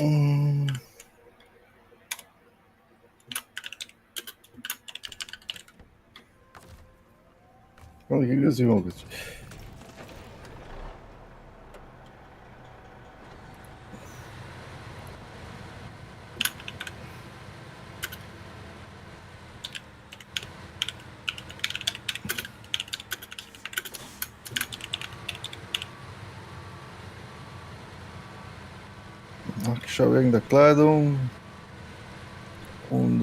Mm. Hangi gözü mogąć? Ich schaue wegen der Kleidung und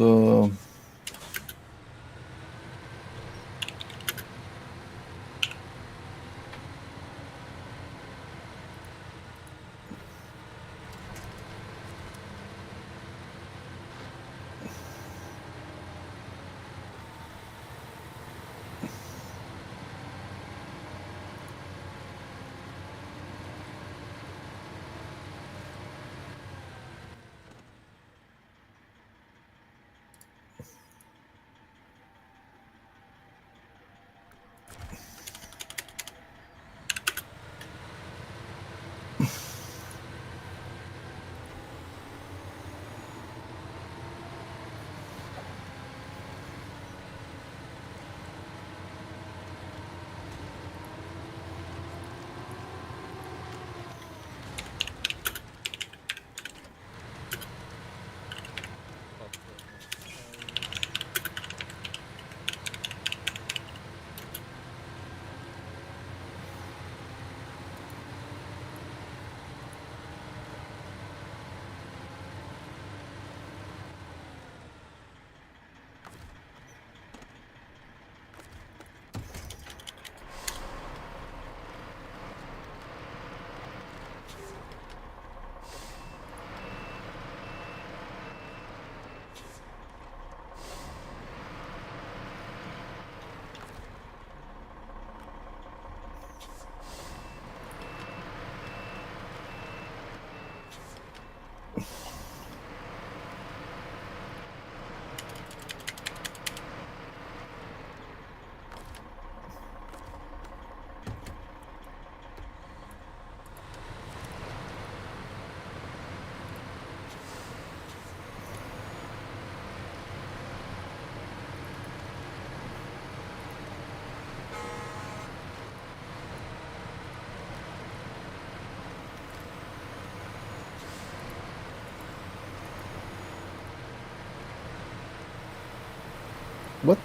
what?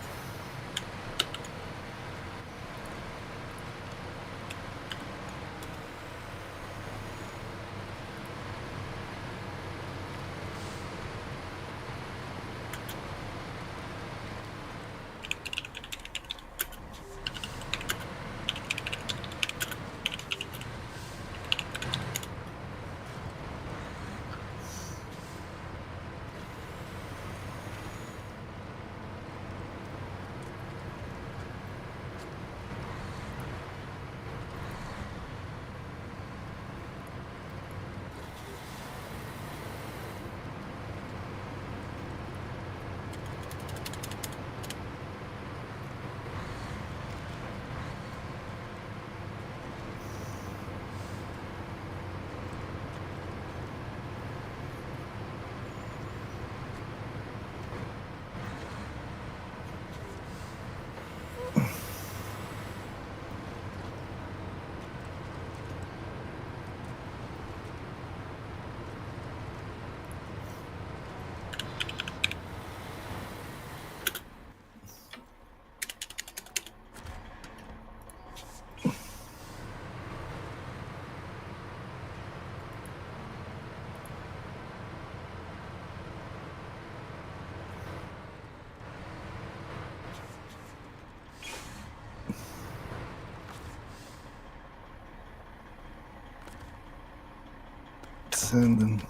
Senden.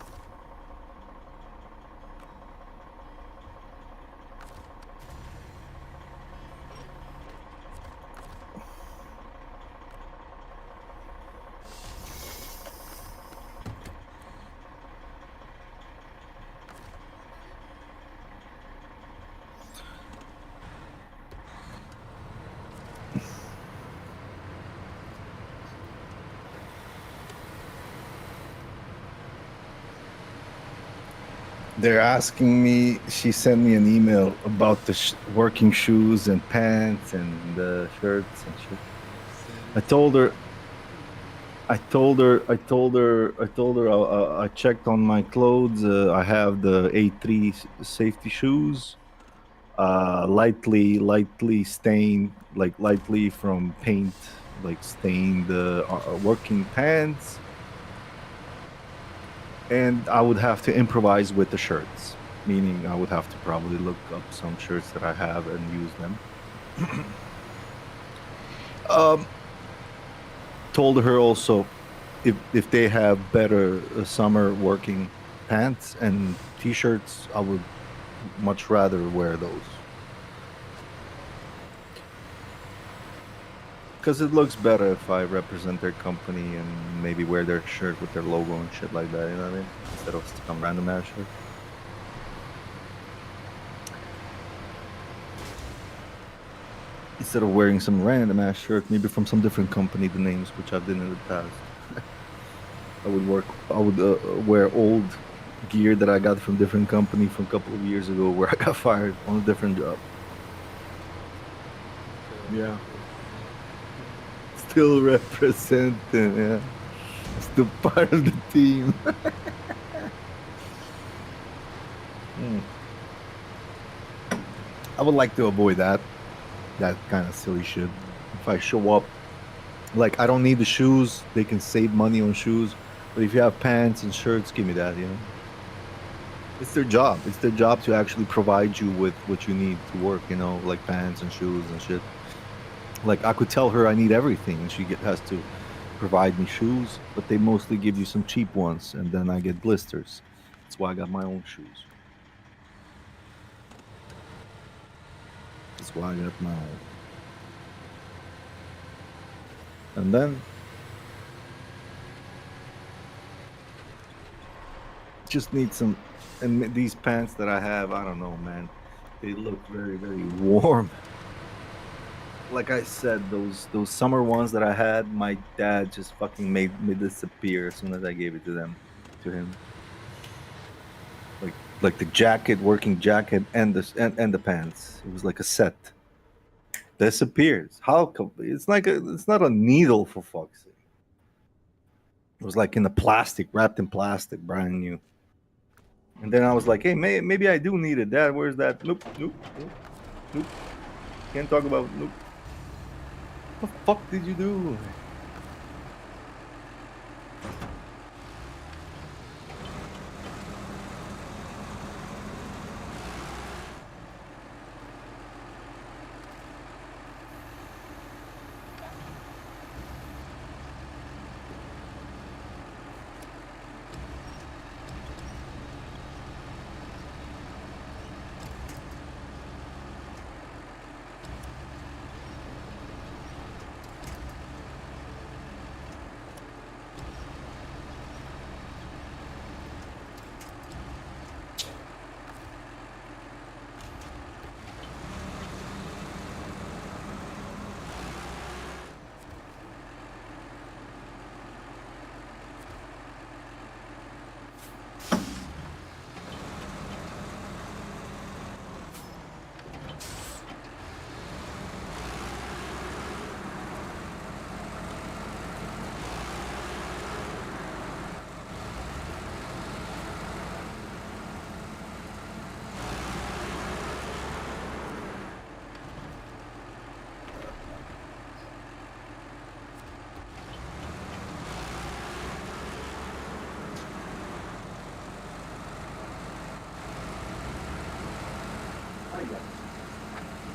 They're asking me. She sent me an email about the working shoes and pants and the shirts and shit. I told her. I checked on my clothes. I have the A3 safety shoes, lightly stained, like lightly from paint, like stained working pants, and I would have to improvise with the shirts, meaning I would have to probably look up some shirts that I have and use them. um, Told her also if they have better summer working pants and t-shirts, I would much rather wear those because it looks better if I represent their company and maybe wear their shirt with their logo and shit like that. You know what I mean? Instead of some random ass shirt. Instead of wearing some random ass shirt, maybe from some different company, the names which I've done in the past. I would wear old gear that I got from different company from a couple of years ago where I got fired on a different job. Yeah. Still representing, yeah. Still part of the team. I would like to avoid that kind of silly shit. If I show up, like I don't need the shoes, they can save money on shoes. But if you have pants and shirts, give me that, you know. It's their job. It's their job to actually provide you with what you need to work, you know, like pants and shoes and shit. Like I could tell her I need everything, and has to provide me shoes, but they mostly give you some cheap ones, and then I get blisters. That's why I got my own shoes. That's why I got my own. And then just need some. And these pants that I have, I don't know, man. They look very, very warm. Like I said, those summer ones that I had, my dad just fucking made me disappear as soon as I gave it to him. Like the jacket, working jacket, and the pants. It was like a set. Disappears. How come? It's not a needle for fuck's sake. It was like in a plastic, wrapped in plastic, brand new. And then I was like, hey, maybe I do need it. Dad, where's that? Nope. Can't talk about nope. What the fuck did you do?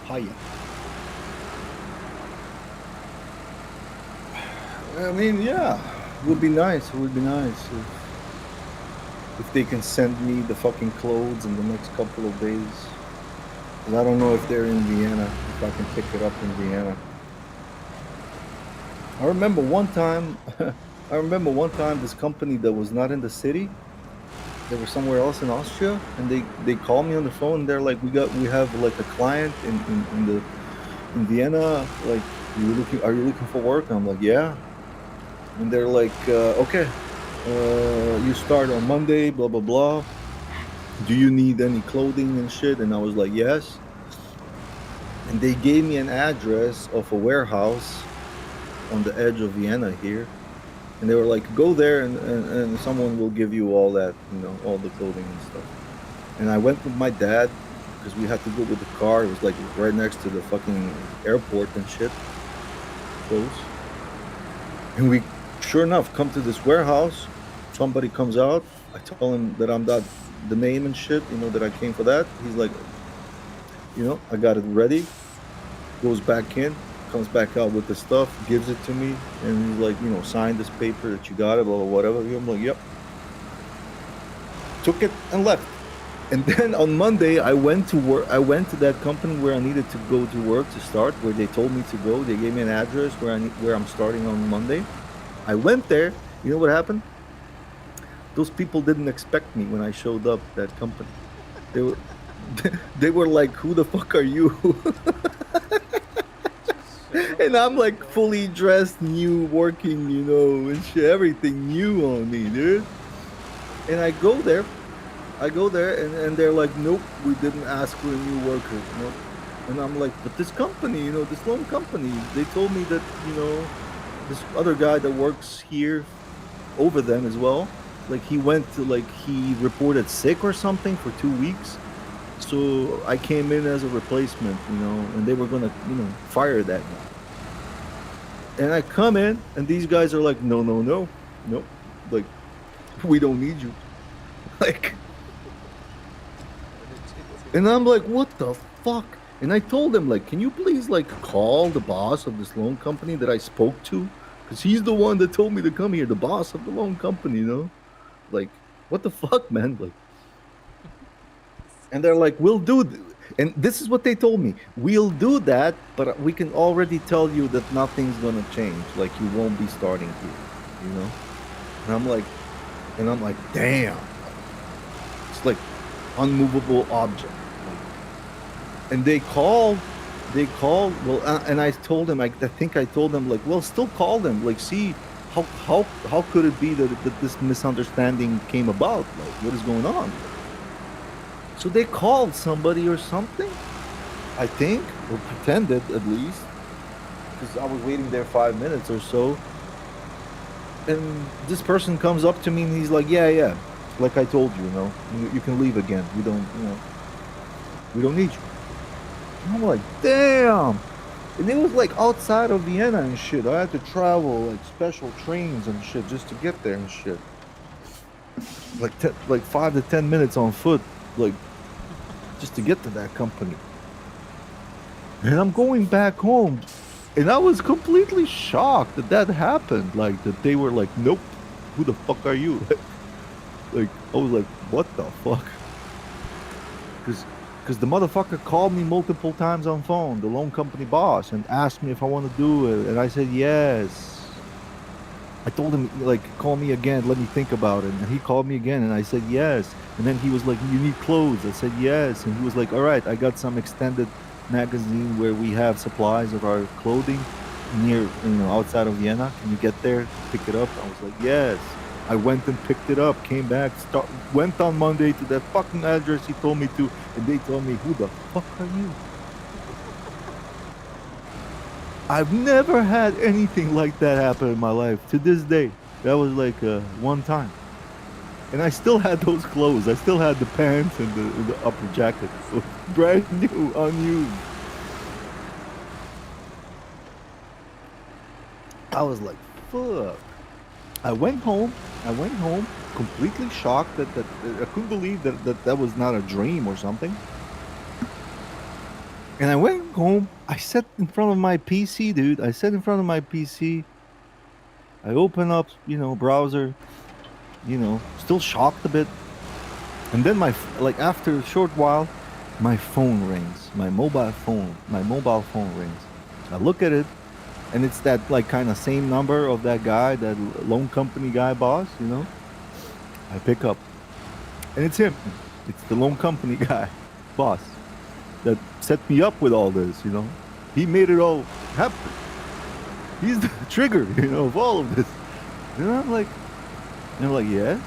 Hiya. I mean, yeah, it would be nice. It would be nice if they can send me the fucking clothes in the next couple of days. 'Cause I don't know if they're in Vienna, if I can pick it up in Vienna. I remember one time. I remember one time this company that was not in the city. They were somewhere else in Austria, and they called me on the phone. And they're like, we have like a client in Vienna. Like, are you looking for work? And I'm like, yeah. And they're like, okay, you start on Monday, blah blah blah. do you need any clothing and shit? And I was like, yes. And they gave me an address of a warehouse on the edge of Vienna here. And they were like, go there and someone will give you all that, all the clothing and stuff. And I went with my dad because we had to go with the car. It was like right next to the fucking airport and shit. Close. And we, sure enough, come to this warehouse. Somebody comes out. I tell him that I'm not the name and shit, that I came for that. He's like, I got it ready. Goes back in, comes back out with the stuff, gives it to me, and he's like, sign this paper that you got it, or whatever. I'm like, yep. Took it and left. And then on Monday, I went to work. I went to that company where I needed to go to work to start, where they told me to go. They gave me an address where I'm starting on Monday. I went there. You know what happened? Those people didn't expect me when I showed up at that company. They were, they were like, "Who the fuck are you?" And I'm like fully dressed, new, working, and shit, everything new on me, dude. And I go there, and they're like, nope, we didn't ask for a new worker. Nope. And I'm like, but this company, this loan company, they told me that, this other guy that works here over them as well, like he he reported sick or something for 2 weeks. So I came in as a replacement, and they were gonna, fire that guy. And I come in, and these guys are like, no, like, we don't need you. Like, and I'm like, what the fuck? And I told them, like, can you please, like, call the boss of this loan company that I spoke to? Because he's the one that told me to come here, the boss of the loan company, Like, what the fuck, man? Like, and they're like, we'll do and this is what they told me. We'll do that, but we can already tell you that nothing's gonna change. Like, you won't be starting here, And I'm like, damn. It's like unmovable object. And they called. Well, and I told them. I think I told them, like, well, still call them. Like, see how could it be that this misunderstanding came about? Like, what is going on? So they called somebody or something, I think, or pretended at least, because I was waiting there 5 minutes or so. And this person comes up to me and he's like, yeah, like I told you, you can leave again. We don't need you. And I'm like, damn. And it was like outside of Vienna and shit. I had to travel like special trains and shit just to get there and shit. Like 5 to 10 minutes on foot, like just to get to that company. And I'm going back home. And I was completely shocked that happened. Like, that they were like, nope, who the fuck are you? Like, I was like, what the fuck? Because the motherfucker called me multiple times on phone, the loan company boss, and asked me if I want to do it. And I said, yes. I told him, like, call me again, let me think about it. And he called me again, and I said, yes. And then he was like, you need clothes. I said, yes. And he was like, all right, I got some extended magazine where we have supplies of our clothing near, outside of Vienna. Can you get there, pick it up? I was like, yes. I went and picked it up, came back, went on Monday to that fucking address he told me to, and they told me, who the fuck are you? I've never had anything like that happen in my life to this day. That was like one time. And I still had those clothes. I still had the pants and the upper jacket. So brand new, unused. I was like, fuck. I went home completely shocked that I couldn't believe that was not a dream or something. And I went home. I sat in front of my PC, dude. I sat in front of my PC. I open up, browser, still shocked a bit. And then after a short while, my phone rings. My mobile phone rings. I look at it, and it's that kind of same number of that guy, that loan company guy boss, I pick up, and it's him. It's the loan company guy, boss, that set me up with all this, He made it all happen. He's the trigger, of all of this. And I'm like, yes.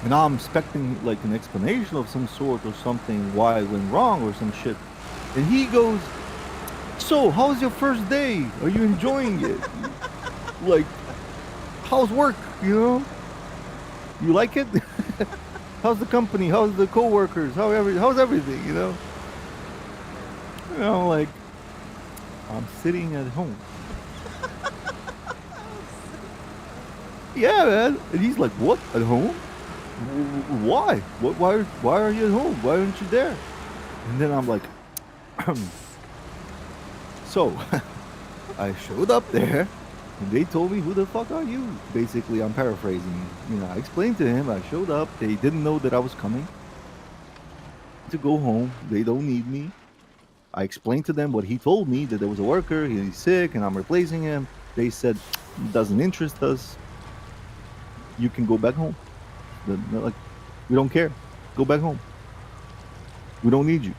And now I'm expecting like an explanation of some sort or something why it went wrong or some shit. And he goes, "So, how's your first day? Are you enjoying it? Like, how's work? You know, you like it? How's the company? How's the coworkers? How's everything? You know?" And I'm like, "I'm sitting at home." Yeah, man. And he's like, "What? At home? Why? Why are you at home? Why aren't you there?" And then I'm like, so I showed up there and they told me, "Who the fuck are you?" Basically, I'm paraphrasing. You know, I explained to him, I showed up. They didn't know that I was coming to go home. They don't need me. I explained to them what he told me, that there was a worker, he's sick, and I'm replacing him. They said, "Doesn't interest us. You can go back home." They're like, "We don't care. Go back home. We don't need you.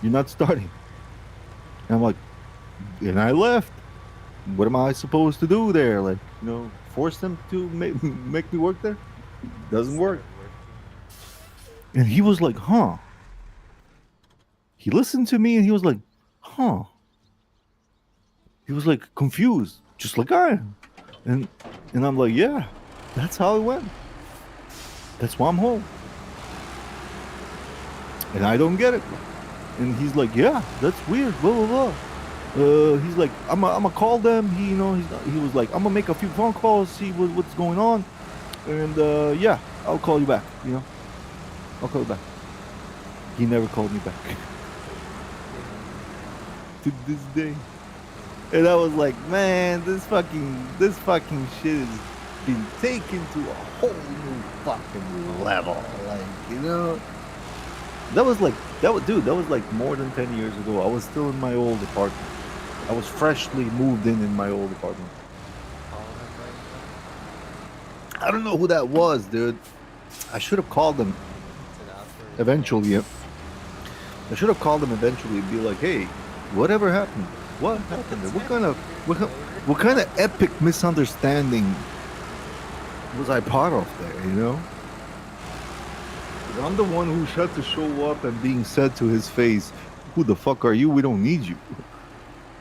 You're not starting." And I'm like, and I left. What am I supposed to do there? Like, you know, force them to make me work there? Doesn't work. And he was like, "Huh." He listened to me and he was like, "Huh." He was like confused, just like I am. And I'm like, "Yeah, that's how it went. That's why I'm home." And I don't get it. And he's like, "Yeah, that's weird, blah blah blah." He's like, "I'm gonna call them." He, you know, he was like, "I'm gonna make a few phone calls, see what's going on, and yeah, I'll call you back. You know, I'll call you back." He never called me back to this day. And I was like, "Man, this fucking shit has been taken to a whole new fucking level." Like, you know, that was like dude, that was like more than 10 years ago. I was still in my old apartment. I was freshly moved in my old apartment. I don't know who that was, dude. I should have called them eventually. I should have called them eventually and be like, "Hey, whatever happened? What happened? What kind of epic misunderstanding was I part of there? You know, I'm the one who had to show up and being said to his face, "Who the fuck are you? We don't need you."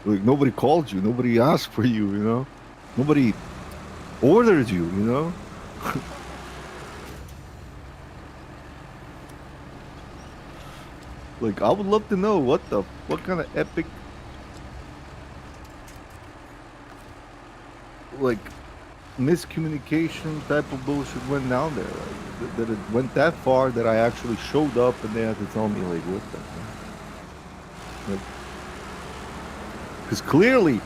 Like, nobody called you, nobody asked for you. You know, nobody ordered you. You know. Like, I would love to know what kind of epic, like, miscommunication type of bullshit went down there. Like, that it went that far that I actually showed up and they had to tell me, like, what the hell? Like, because clearly,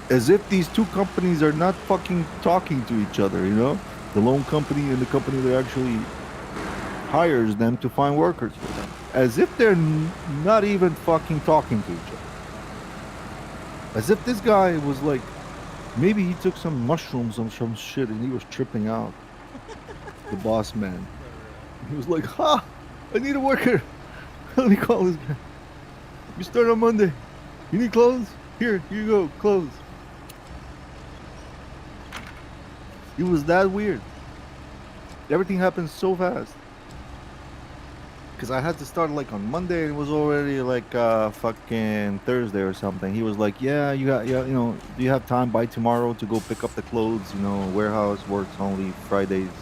as if these two companies are not fucking talking to each other, you know? The loan company and the company that actually hires them to find workers for them. As if they're not even fucking talking to each other. As if this guy was like, maybe he took some mushrooms or some shit and he was tripping out. The boss man. He was like, "Ha! I need a worker. Let me call this guy. You start on Monday. You need clothes? Here you go, clothes." It was that weird. Everything happened so fast. Because I had to start like on Monday and it was already like fucking Thursday or something. He was like, "Yeah, yeah, you know, do you have time by tomorrow to go pick up the clothes? You know, warehouse works only Fridays,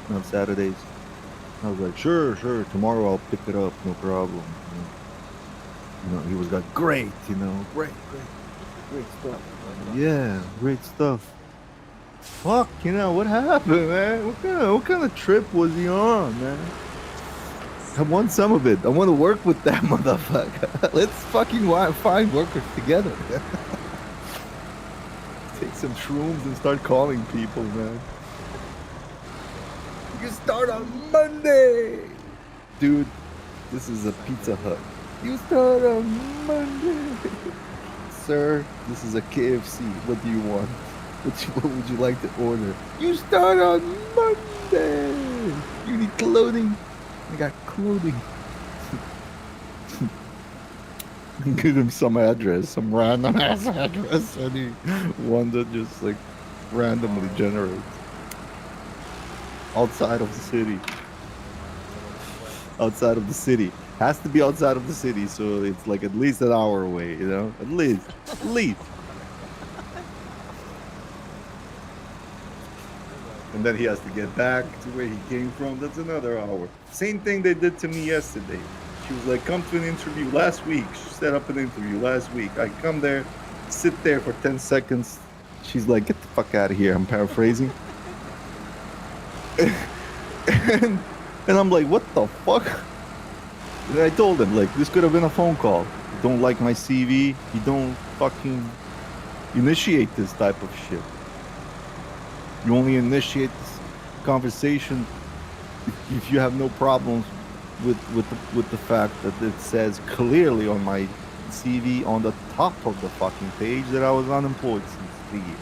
not Saturdays." I was like, "Sure, tomorrow I'll pick it up, no problem." You know, he was like, "Great, you know, great stuff." Yeah, great stuff. Fuck, you know, what happened, man? What kind of trip was he on, man? I want some of it. I want to work with that motherfucker. Let's fucking find workers together. Take some shrooms and start calling people, man. You can start on Monday. Dude, this is a Pizza Hut. You start on Monday. Sir, this is a KFC. What do you want? What would you like to order? You start on Monday. You need clothing. I got clothing. Give him some address, some random ass address, any one that just like randomly generates. outside of the city. What? Outside of the city. Has to be outside of the city, so it's like at least an hour away, you know? At least. At least. Oh my god. Oh And my then he god. has to get back to where he came from. That's another hour. Same thing they did to me yesterday. She was like, come to an interview last week. She set up an interview last week. I come there, sit there for 10 seconds. She's like, get the fuck out of here. I'm paraphrasing. and, and I'm like, what the fuck? And I told him, like, this could have been a phone call. You don't like my CV. You don't fucking initiate this type of shit. You only initiate this conversation if you have no problems with the fact that it says clearly on my CV on the top of the fucking page that I was unemployed since 3 years.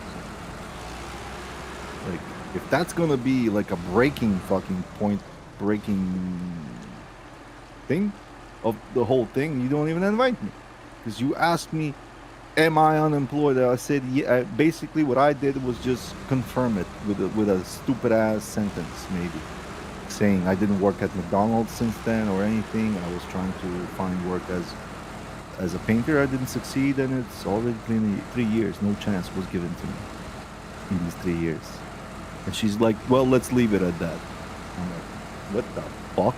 Like, if that's gonna be like a breaking fucking point, breaking thing of the whole thing, you don't even invite me because you asked me, "Am I unemployed?" I said, "Yeah." Basically, what I did was just confirm it with a stupid ass sentence, maybe saying I didn't work at McDonald's since then or anything. I was trying to find work as a painter. I didn't succeed, and it's already been 3 years. No chance was given to me in these 3 years. And she's like, "Well, let's leave it at that." I'm like, "What the fuck?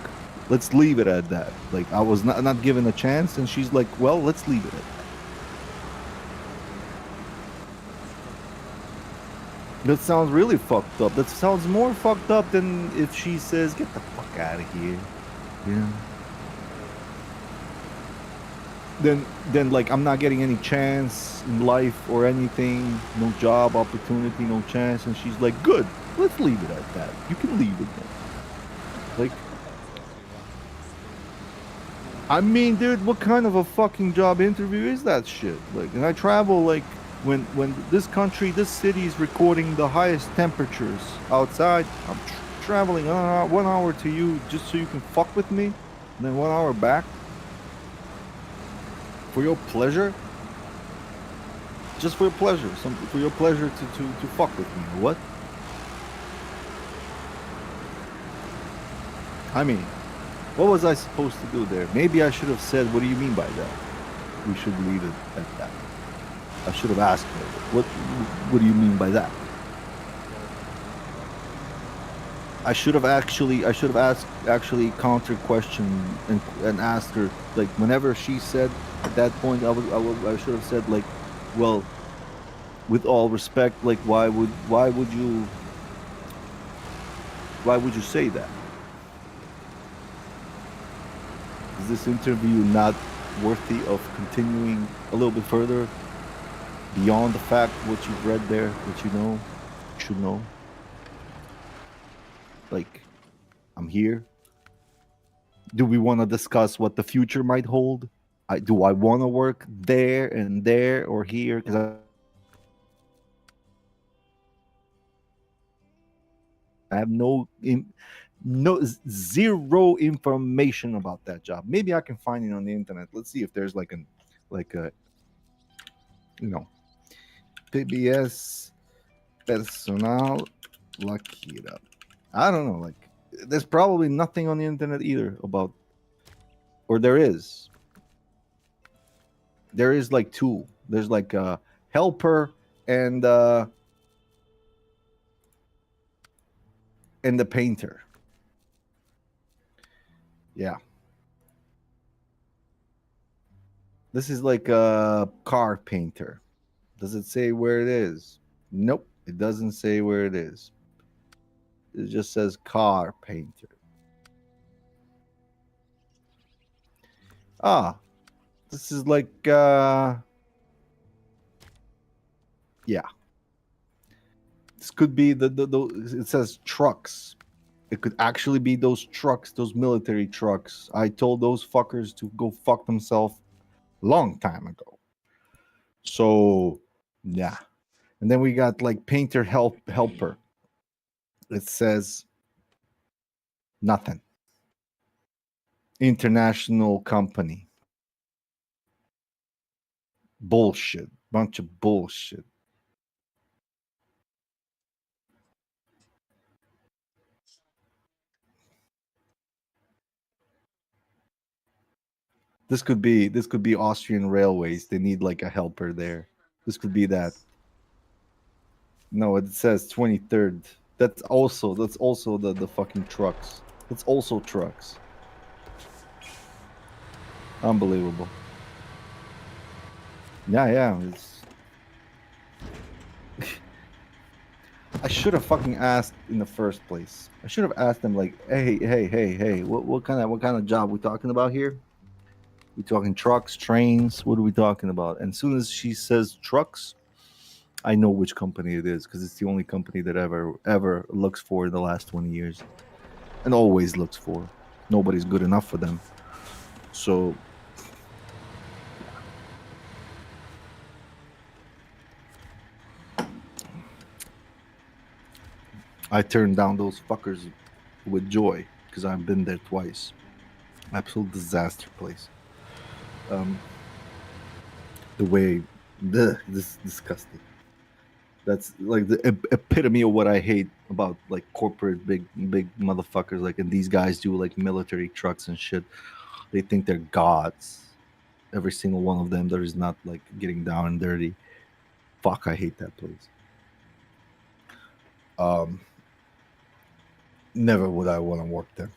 Let's leave it at that." Like I was not given a chance, and she's like, "Well, let's leave it at that." That sounds really fucked up. That sounds more fucked up than if she says, "Get the fuck out of here." Yeah. Then like I'm not getting any chance in life or anything, no job opportunity, no chance, and she's like, "Good, let's leave it at that. You can leave it then." Like, That's actually one extreme. I mean, dude, what kind of a fucking job interview is that shit? Like, and I travel like when this country, this city is recording the highest temperatures outside. I'm traveling 1 hour to you just so you can fuck with me, and then 1 hour back for your pleasure, just for your pleasure, for your pleasure to fuck with me. What? I mean, what was I supposed to do there? Maybe I should have said, "What do you mean by that? We should leave it at that." I should have asked her, What do you mean by that?" I should have asked actually counter question and asked her like whenever she said at that point I should have said like, well, with all respect, like why would you say that? Is this interview not worthy of continuing a little bit further beyond the fact what you've read there, what you should know? Like, I'm here. Do we want to discuss what the future might hold? Do I want to work there or here? Because I have no zero information about that job. Maybe I can find it on the internet. Let's see if there's like a you know PBS personal Lakira. I don't know. Like, there's probably nothing on the internet either about, or there is like two. There's like a helper and the painter. Yeah, this is like a car painter. Does it say where it is? Nope, it doesn't say where it is. It just says car painter. Ah, this is like yeah. This could be the it says trucks. It could actually be those trucks, those military trucks. I told those fuckers to go fuck themselves long time ago. So yeah. And then we got like painter helper. It says nothing. International company. Bullshit. Bunch of bullshit. This could be Austrian Railways. They need like a helper there. This could be that. No, it says 23rd. That's also the fucking trucks. That's also trucks. Unbelievable. Yeah, yeah. I should have fucking asked in the first place. I should have asked them like, hey, what kind of job we talking about here? We talking trucks, trains? What are we talking about? And as soon as she says trucks, I know which company it is because it's the only company that ever looks for in the last 20 years and always looks for. Nobody's good enough for them. So I turned down those fuckers with joy because I've been there twice. Absolute disaster place. Um, the way, this is disgusting. That's like the epitome of what I hate about like corporate big motherfuckers. Like, and these guys do like military trucks and shit. They think they're gods. Every single one of them. There is not like getting down and dirty. Fuck, I hate that place. Um, Never would I want to work there.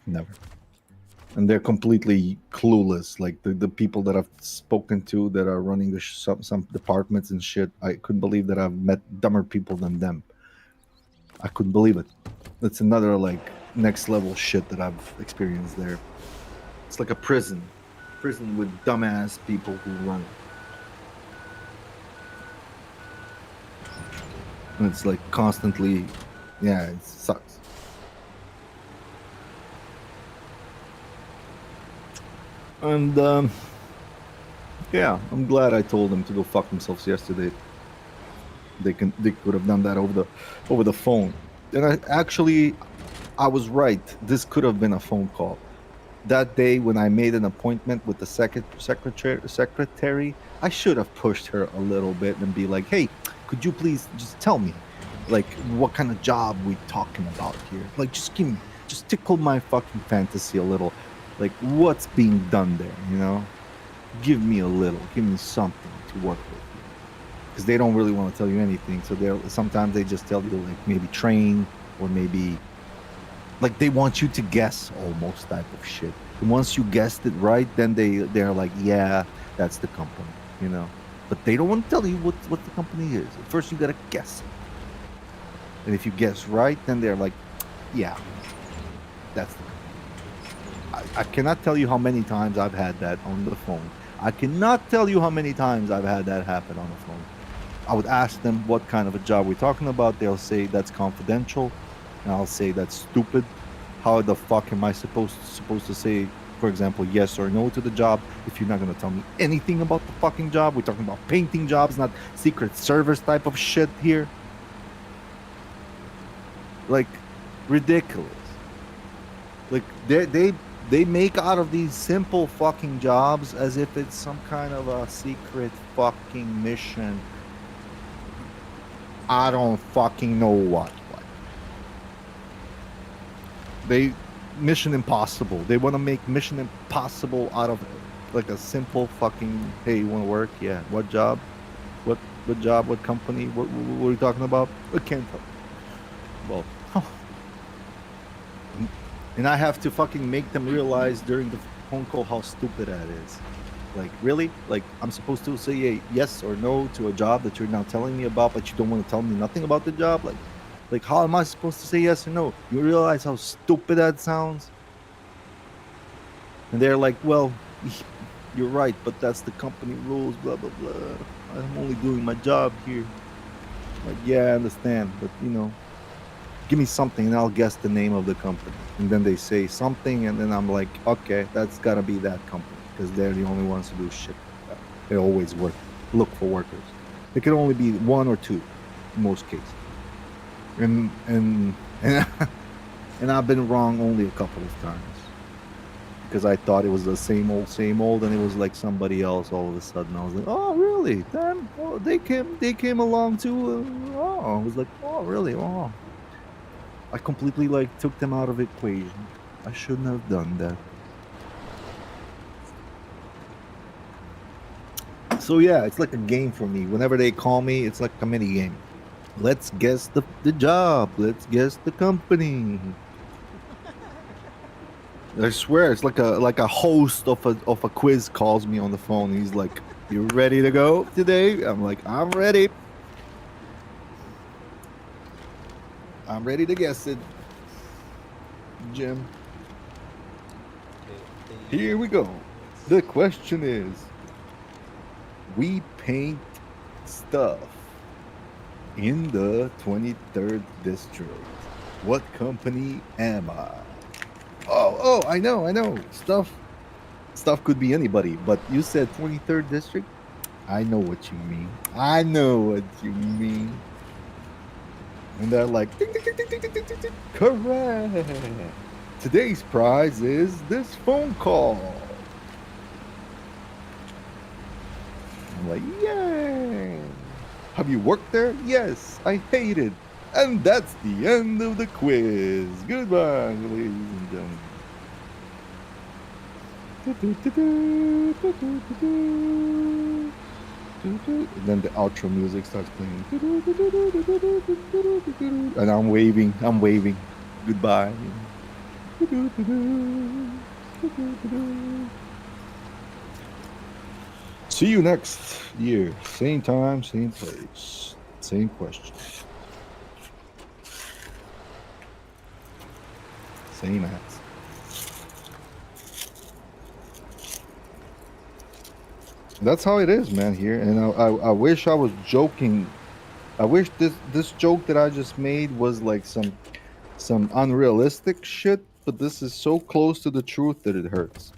Never. And they're completely clueless. Like the people that I've spoken to that are running some departments and shit. I couldn't believe that I've met dumber people than them. I couldn't believe it. That's another like next level shit that I've experienced there. It's like a prison with dumbass people who run it. And it's like constantly, yeah, it sucks. And yeah, I'm glad I told them to go fuck themselves yesterday. They could have done that over the phone. And I was right. This could have been a phone call. That day when I made an appointment with the secretary, I should have pushed her a little bit and be like, "Hey, could you please just tell me, like, what kind of job we talking about here? Like, just tickle my fucking fantasy a little. Like, what's being done there? Give me a little, give me something to work with." Because they don't really want to tell you anything, so sometimes they just tell you like maybe train or maybe like they want you to guess almost type of shit. And once you guessed it right, then they're like, yeah, that's the company, you know. But they don't want to tell you what the company is. At first, you gotta guess it, and if you guess right, then they're like, yeah, that's the company. I cannot tell you how many times I've had that on the phone. I cannot tell you how many times I've had that happen on the phone. I would ask them what kind of a job we're talking about. They'll say that's confidential, and I'll say that's stupid. How the fuck am I supposed to say, for example, yes or no to the job if you're not gonna tell me anything about the fucking job? We're talking about painting jobs, not Secret Service type of shit here. Like, ridiculous. Like they make out of these simple fucking jobs as if it's some kind of a secret fucking mission. I don't fucking know what. Like, they Mission Impossible. They want to make Mission Impossible out of like a simple fucking. Hey, you want to work? Yeah. What job? What job? What company? What are you talking about? I can't tell. Well, and I have to fucking make them realize during the phone call how stupid that is. Like, really? Like, I'm supposed to say a yes or no to a job that you're now telling me about, but you don't want to tell me nothing about the job? Like, how am I supposed to say yes or no? You realize how stupid that sounds? And they're like, well, you're right, but that's the company rules, blah, blah, blah. I'm only doing my job here. Like, yeah, I understand, but, give me something and I'll guess the name of the company. And then they say something, and then I'm like, okay, that's gotta be that company because they're the only ones who do shit like that. They always look for workers. It can only be one or two in most cases. And and I've been wrong only a couple of times because I thought it was the same old, and it was like somebody else all of a sudden. I was like, oh, really? Then they came along too. Oh, I was like, oh, really? Oh, I completely like took them out of equation. I shouldn't have done that. So yeah, it's like a game for me. Whenever they call me, it's like a mini game. Let's guess the job. Let's guess the company. I swear, it's like a host of a quiz calls me on the phone. He's like, "You ready to go today?" I'm like, "I'm ready. I'm ready to guess it, Jim." They Here we go. The question is, we paint stuff in the 23rd district. What company am I? Oh, I know. Stuff could be anybody, but you said 23rd district? I know what you mean. I know what you mean. And they're like, ding, ding, ding, ding, ding, ding, ding, ding. Correct. Today's prize is this phone call. I'm like, yay. Have you worked there? Yes, I hate it. And that's the end of the quiz. Goodbye, ladies and gentlemen. And then the outro music starts playing. And I'm waving. I'm waving. Goodbye. See you next year. Same time, same place. Same question. Same answer. That's how it is, man, here. And I wish I was joking. I wish this joke that I just made was like some unrealistic shit, but this is so close to the truth that it hurts.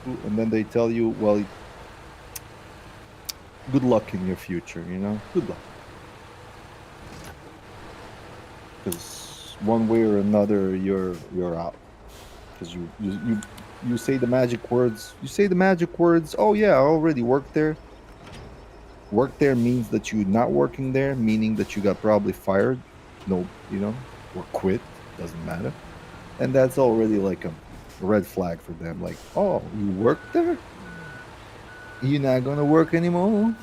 And then they tell you, well, good luck in your future, you know? Good luck. Because one way or another, you're out. Because you say the magic words. You say the magic words. Oh yeah, I already worked there. Work there means that you're not working there, meaning that you got probably fired. No, you know, or quit. Doesn't matter. And that's already like a red flag for them. Like, oh, you work there? You're not gonna work anymore?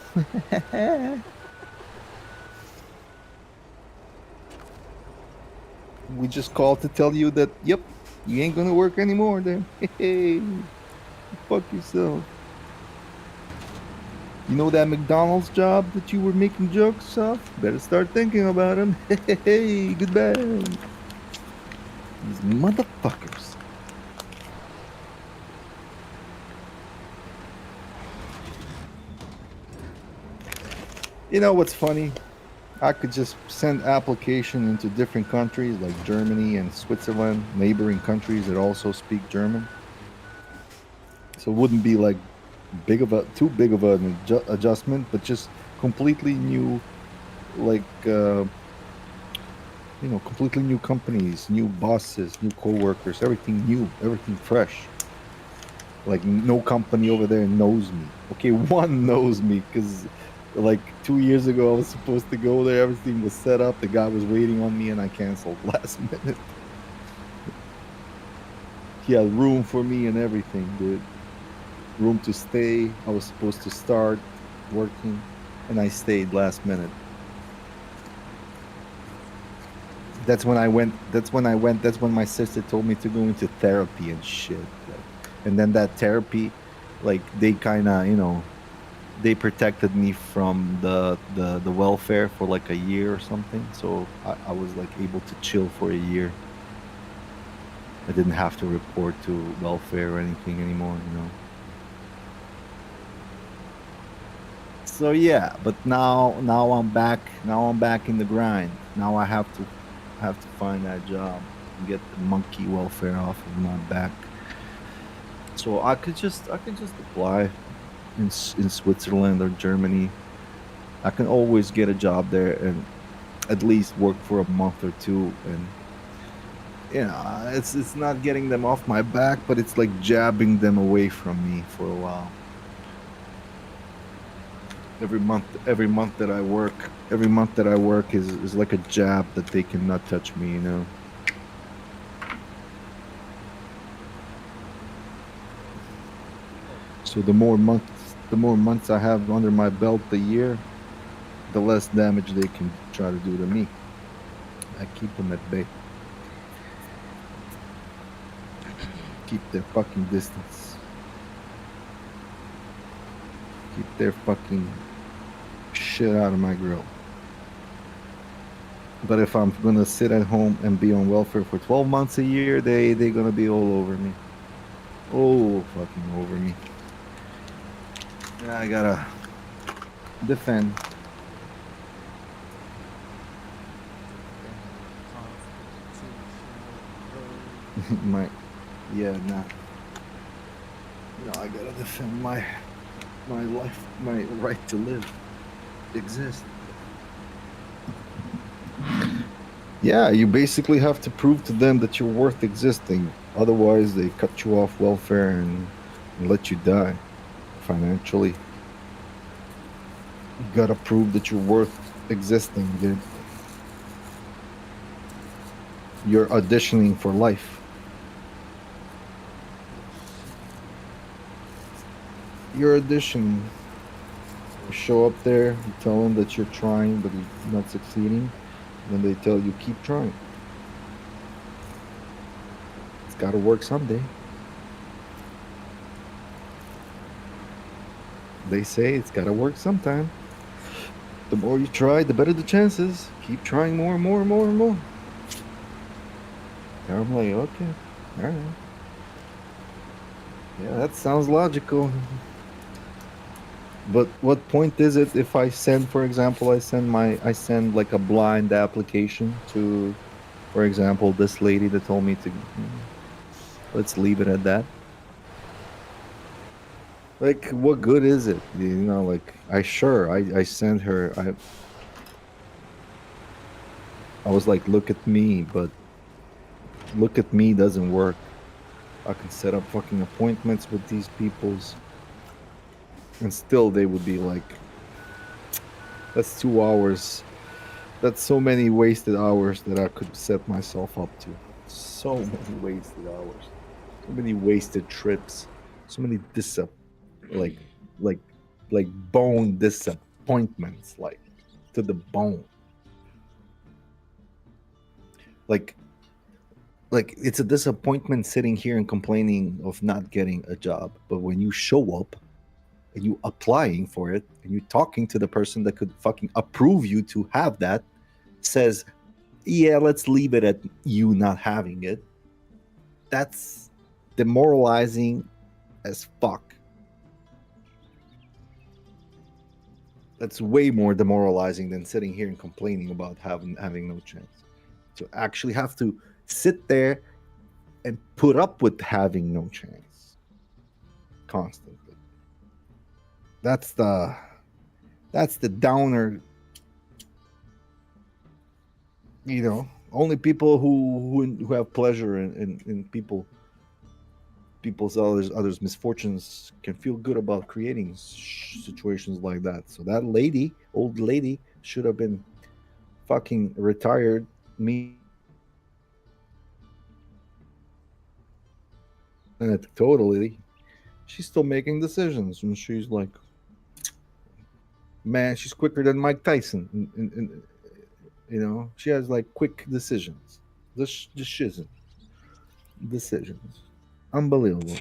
We just called to tell you that, yep, you ain't gonna work anymore then. Hey, fuck yourself. You know that McDonald's job that you were making jokes of? Better start thinking about him. Hey, goodbye. These motherfuckers. You know what's funny? I could just send application into different countries like Germany and Switzerland, neighboring countries that also speak German. So it wouldn't be like big of a too big of an adjustment, but just completely new, like completely new companies, new bosses, new coworkers, everything new, everything fresh. Like no company over there knows me. Okay, one knows me because like 2 years ago I was supposed to go there. Everything was set up. The guy was waiting on me, and I canceled last minute. He had room for me and everything, dude. Room to stay. I was supposed to start working, and I stayed last minute. That's when I went. That's when I went. That's when my sister told me to go into therapy and shit. And then that therapy, like they kind of, they protected me from the welfare for like a year or something. So I was like able to chill for a year. I didn't have to report to welfare or anything anymore, you know. So yeah, but now I'm back. Now I'm back in the grind. Now I have to find that job and get the monkey welfare off of my back. So I could just apply in Switzerland or Germany. I can always get a job there and at least work for a month or two, and it's not getting them off my back, but it's like jabbing them away from me for a while. Every month that I work, is like a jab that they cannot touch me, you know. So the more months I have under my belt a year, the less damage they can try to do to me. I keep them at bay. Keep their fucking distance. Keep their fucking shit out of my grill. But if I'm gonna sit at home and be on welfare for 12 months a year, they gonna be all over me. Oh, fucking over me. Yeah, I gotta defend. Defending the Constitution of My, yeah, nah. No, I gotta defend my life, my right to live, exist. Yeah, you basically have to prove to them that you're worth existing. Otherwise, they cut you off welfare and let you die financially. You gotta prove that you're worth existing, dude. You're auditioning for life. auditioning. You're auditioning. You show up there, you tell them that you're trying, but you're not succeeding. Then they tell you, keep trying. It's gotta work someday. They say it's gotta work sometime. The more you try, the better the chances. Keep trying more and more and more and more. And I'm like, okay, all right. Yeah, that sounds logical. But what point is it if I send, for example, I send like a blind application to, for example, this lady that told me to, let's leave it at that. Like, what good is it? Like, I sent her, I was like, look at me, but look at me doesn't work. I can set up fucking appointments with these peoples, and still they would be like, that's 2 hours. That's so many wasted hours that I could set myself up to. So many wasted hours. So many wasted trips. So many like like like bone disappointments, like to the bone. Like like it's a disappointment sitting here and complaining of not getting a job. But when you show up and you applying for it and you talking to the person that could fucking approve you to have that, says, yeah, let's leave it at you not having it. That's demoralizing as fuck. That's way more demoralizing than sitting here and complaining about having no chance. To actually have to sit there and put up with having no chance constantly. That's the that's the downer. Only people who have pleasure in people's others misfortunes can feel good about creating situations like that. So that old lady, should have been fucking retired totally. She's still making decisions, and she's like, man, she's quicker than Mike Tyson. She has like quick decisions. This shiznit decisions, unbelievable.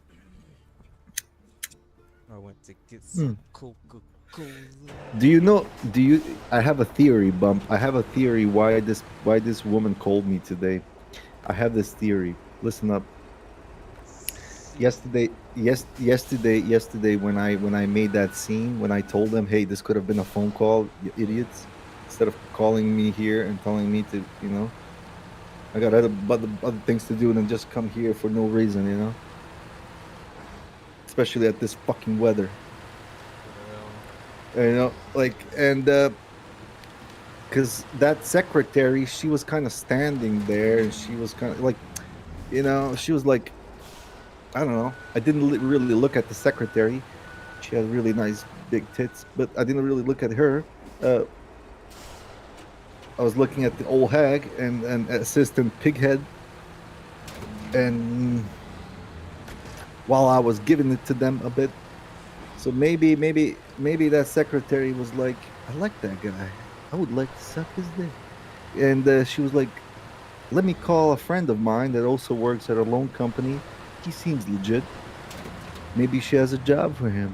I went to get Hmm. some Coca-Cola. Do you know? Do you? I have a theory, bump. I have a theory why this woman called me today. I have this theory. Listen up. See, Yesterday, when I made that scene, when I told them, hey, this could have been a phone call, you idiots. Instead of calling me here and telling me to, I got other things to do than just come here for no reason. Especially at this fucking weather. what the hell? Like, and because that secretary, she was kind of standing there, and she was kind of like, she was like, I don't know. I didn't really look at the secretary. She had really nice big tits, but I didn't really look at her. Uh, I was looking at the old hag and assistant pighead, and while I was giving it to them a bit, So maybe that secretary was like, I like that guy. I would like to suck his dick. And she was like, let me call a friend of mine that also works at a loan company. He seems legit. Maybe she has a job for him.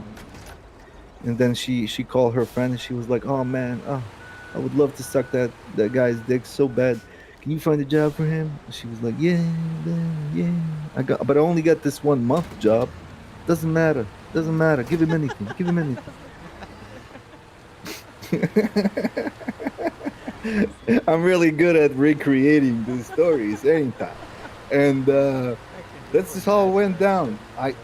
And then she called her friend and she was like, oh man, oh, I would love to suck that guy's dick so bad. Can you find a job for him? She was like, yeah, man, yeah. But I only got this 1 month job. Doesn't matter. Doesn't matter. Give him anything. Give him anything. I'm really good at recreating these stories, ain't I? And I can that's just just how it went imagine down. the I, the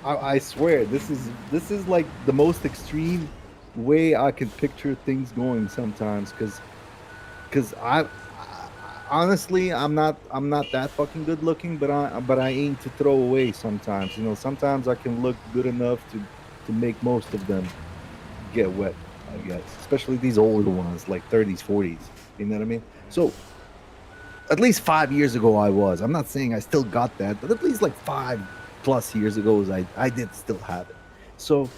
I the I swear this is like the most extreme way I can picture things going sometimes because honestly I'm not that fucking good looking, but I aim to throw away sometimes. Sometimes I can look good enough to make most of them get wet, I guess. Especially these older ones, like 30s, 40s. You know what I mean? So at least 5 years ago I was. I'm not saying I still got that, but at least like 5+ years ago I did still have it. So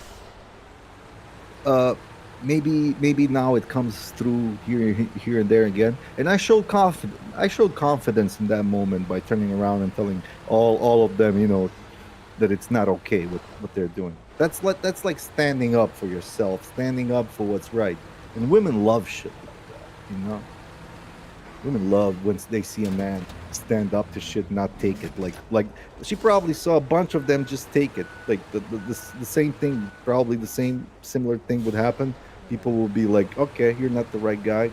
uh maybe now it comes through here and there again. And I showed confidence in that moment by turning around and telling all of them, that it's not okay with what they're doing. That's like standing up for yourself, standing up for what's right. And women love shit like that. Women love when they see a man stand up to shit, not take it. Like she probably saw a bunch of them just take it. Like the same thing, probably the same similar thing would happen. People will be like, "Okay, you're not the right guy.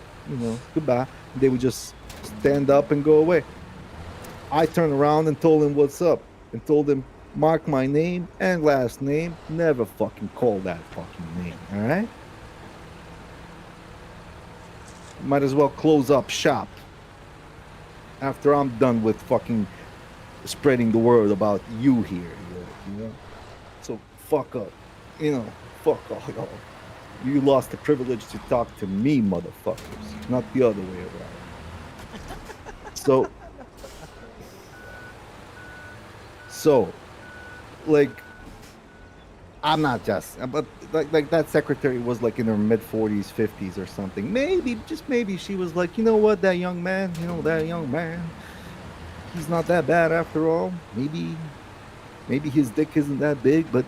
Goodbye." And they would just stand up and go away. I turned around and told him what's up, and told him, "Mark my name and last name. Never fucking call that fucking name. All right? Might as well close up shop after I'm done with fucking spreading the word about you here. So fuck up. Fuck all y'all. You lost the privilege to talk to me, motherfuckers, not the other way around. So, so, like, I'm not just, but like that secretary was like in her mid 40s, 50s or something. Maybe, just maybe, she was like, you know what, that young man, he's not that bad after all. Maybe his dick isn't that big, but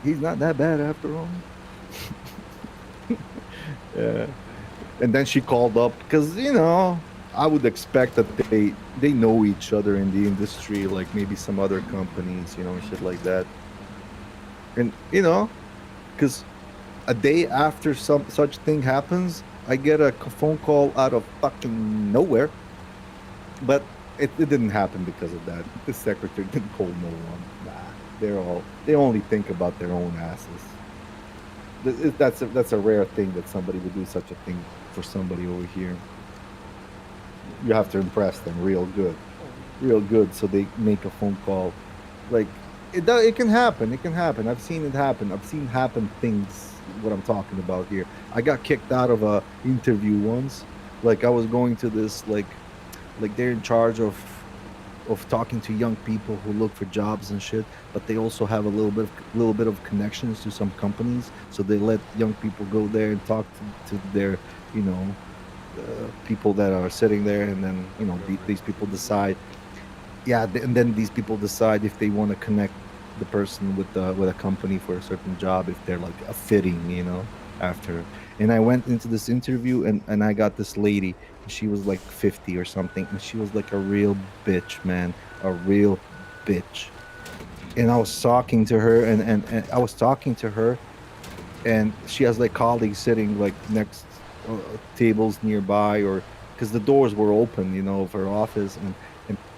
he's not that bad after all. Yeah. And then she called up because I would expect that they know each other in the industry, like maybe some other companies, and shit like that. And because a day after some such thing happens, I get a phone call out of fucking nowhere. But it didn't happen because of that. The secretary didn't call no one. Nah, they only think about their own asses. That's a rare thing that somebody would do such a thing for somebody over here. You have to impress them oh yeah. real good, so they make a phone call. Like it can happen. It can happen. I've seen it happen. I've seen happen things. What I'm talking about here. I got kicked out of a interview once. Like I was going to this like they're in charge of talking to young people who look for jobs and shit, but they also have a little bit of connections to some companies, so they let young people go there and talk to their you know people that are sitting there, and then Right. these people decide. Yeah, and then these people decide if they want to connect the person with a company for a certain job, if they're like a fitting, after. And I went into this interview, and I got this lady, and she was like 50 or something, and she was like a real bitch, man, a real bitch. And I was talking to her, and I was talking to her, and she has like colleagues sitting like next tables nearby, or because the doors were open, of her office, and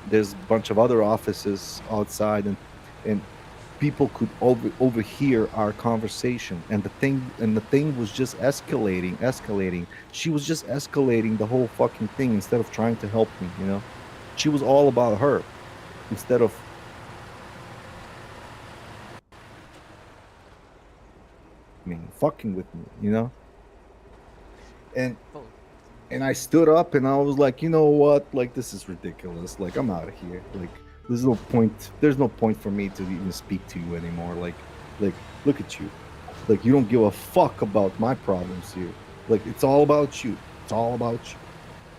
there's a bunch of other offices outside, and people could overhear our conversation, and the thing was just escalating. She was just escalating the whole fucking thing instead of trying to help me. She was all about her instead of, I mean, fucking with me. and Oh, and I stood up and I was like, you know what? Like, this is ridiculous. Like, I'm out of here. Like, there's no point. There's no point for me to even speak to you anymore. Like, look at you. Like, you don't give a fuck about my problems here. Like, it's all about you. It's all about you.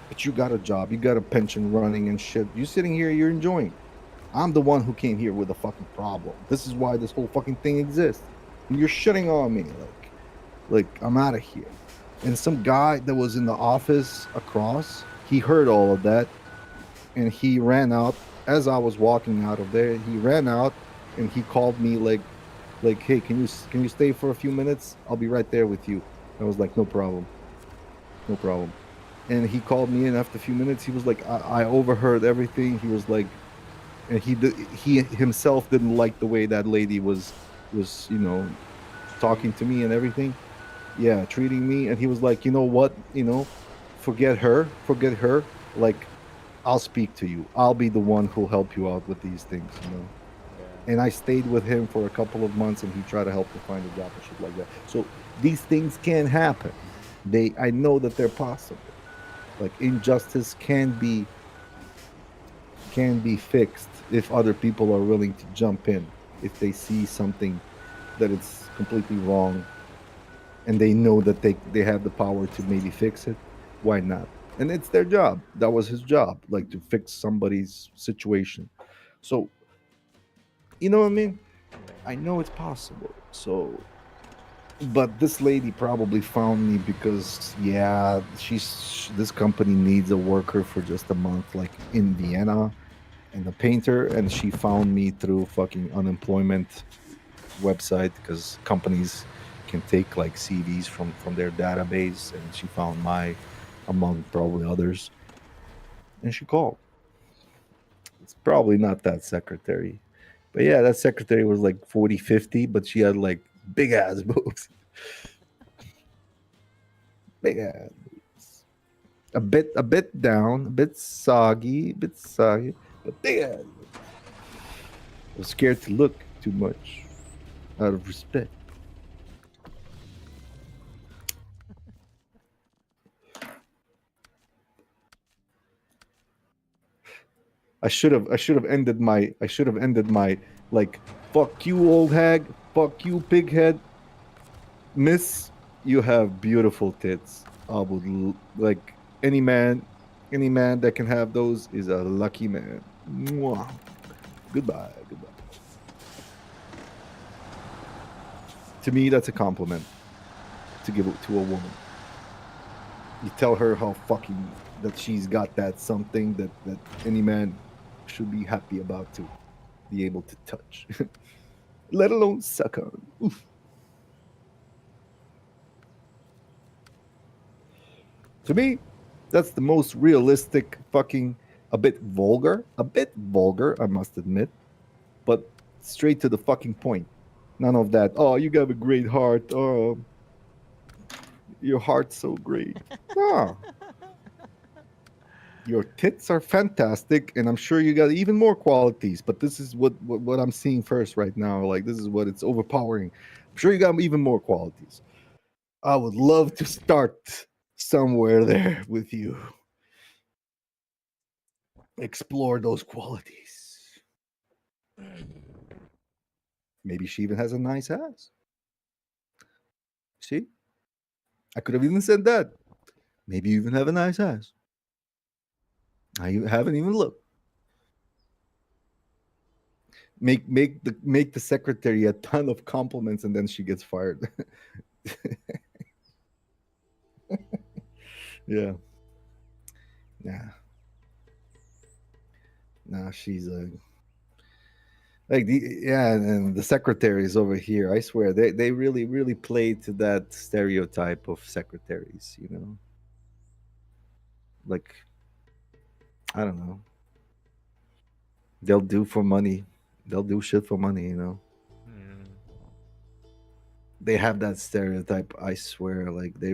But you got a job, you got a pension running and shit. You sitting here, you're enjoying. I'm the one who came here with a fucking problem. This is why this whole fucking thing exists. And you're shitting on me. Like I'm out of here. And some guy that was in the office across, he heard all of that and he ran out as I was walking out of there. He ran out and he called me like, hey, can you stay for a few minutes? I'll be right there with you. I was like, no problem, no problem. And he called me in after a few minutes. He was like, I overheard everything. He was like, and he himself didn't like the way that lady was talking Treating to you. me and everything. Yeah, treating me. And he was like, you know what, forget her. Like, I'll speak to you. I'll be the one who'll help you out with these things. Yeah. And I stayed with him for a couple of months, and he tried to help me find a job and shit like that. So these things can happen. I know that they're possible. Like, injustice can be fixed if other people are willing to jump in. If they see something that it's completely wrong and they know that they have the power to maybe fix it, why not? And it's their job. That was his job, like to fix somebody's situation. So, you know what I mean? I know it's possible. So, but this lady probably found me because, yeah, this company needs a worker for just a month, like in Vienna, and a painter, and she found me through fucking unemployment website because companies can take like CVs from their database, and she found my among probably others, and she called. It's probably not that secretary, but yeah, that secretary was like 40, 50, but she had like big ass boobs, big ass boobs. A bit down, a bit soggy, but big ass. I was scared to look too much out of respect. I should have ended my like, fuck you, old hag, fuck you, pighead. Miss, you have beautiful tits. I would like any man that can have those is a lucky man. Mwah. Goodbye, goodbye. To me, that's a compliment to give it to a woman. You tell her how fucking that she's got that something that any man should be happy about to be able to touch, let alone suck on. Oof. To me, that's the most realistic fucking, a bit vulgar, I must admit, but straight to the fucking point. None of that. Oh, you got a great heart. Oh, your heart's so great. Ah, your tits are fantastic, and I'm sure you got even more qualities. But this is what I'm seeing first right now. Like, this is what it's overpowering. I'm sure you got even more qualities. I would love to start somewhere there with you. Explore those qualities. Maybe she even has a nice ass. See, I could have even said that. Maybe you even have a nice ass. Haven't even looked. Make the secretary a ton of compliments, and then she gets fired. Yeah, nah, nah. She's a like and the secretaries over here. I swear they really play to that stereotype of secretaries. Like, I don't know. They'll do for money. They'll do shit for money. Mm. They have that stereotype. I swear, like they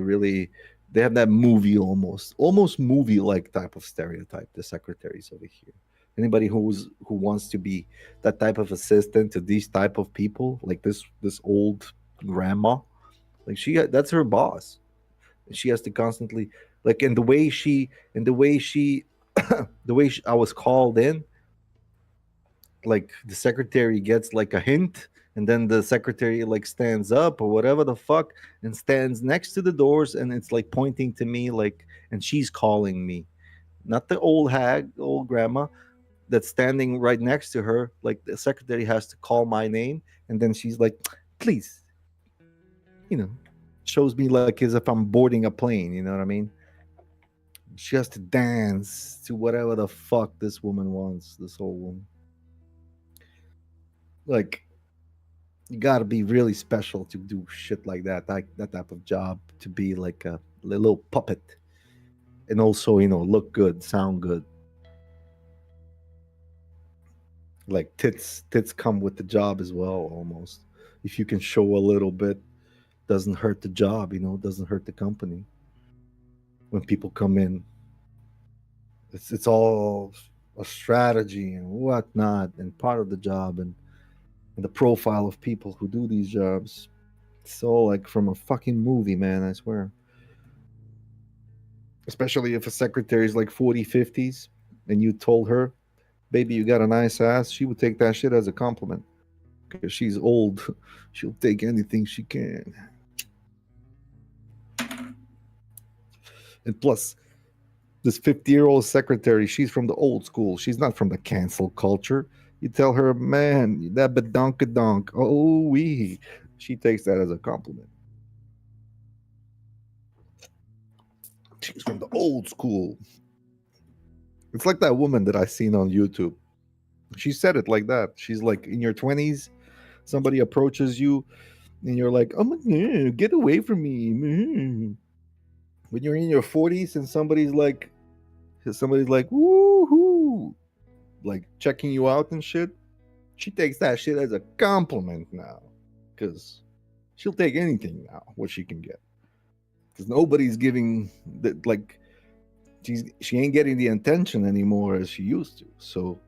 have that movie, almost movie like type of stereotype. The secretaries over here. Anybody who wants to be that type of assistant to these type of people, like this old grandma, like that's her boss. She has to constantly, like, and the way she I was called in, like the secretary gets like a hint and then the secretary like stands up or whatever the fuck and stands next to the doors, and it's like pointing to me like, and she's calling me, not the old hag, old grandma that's standing right next to her. Like the secretary has to call my name, and then she's like, please, you know, shows me like as if I'm boarding a plane. You know what I mean? She has to dance to whatever the fuck this woman wants. This whole woman, like, you got to be really special to do shit like that, like that type of job, to be like a little puppet, and also look good, sound good. Like tits come with the job as well, almost. If you can show a little bit, doesn't hurt the job, doesn't hurt the company. When people come in, it's all a strategy and whatnot, and part of the job, and the profile of people who do these jobs. It's all like from a fucking movie, man, I swear. Especially if a secretary is like 40, 50s, and you told her, baby, you got a nice ass, she would take that shit as a compliment. Because she's old. She'll take anything she can. And plus, this 50-year-old secretary, she's from the old school. She's not from the cancel culture. You tell her, man, that badonkadonk. Oh, wee. She takes that as a compliment. She's from the old school. It's like that woman that I seen on YouTube. She said it like that. She's like, in your 20s, somebody approaches you, and you're like, oh my God, get away from me. When you're in your 40s and somebody's like, woohoo, like checking you out and shit, she takes that shit as a compliment now. Because she'll take anything now, what she can get. Because nobody's giving, like, she ain't getting the attention anymore as she used to. So,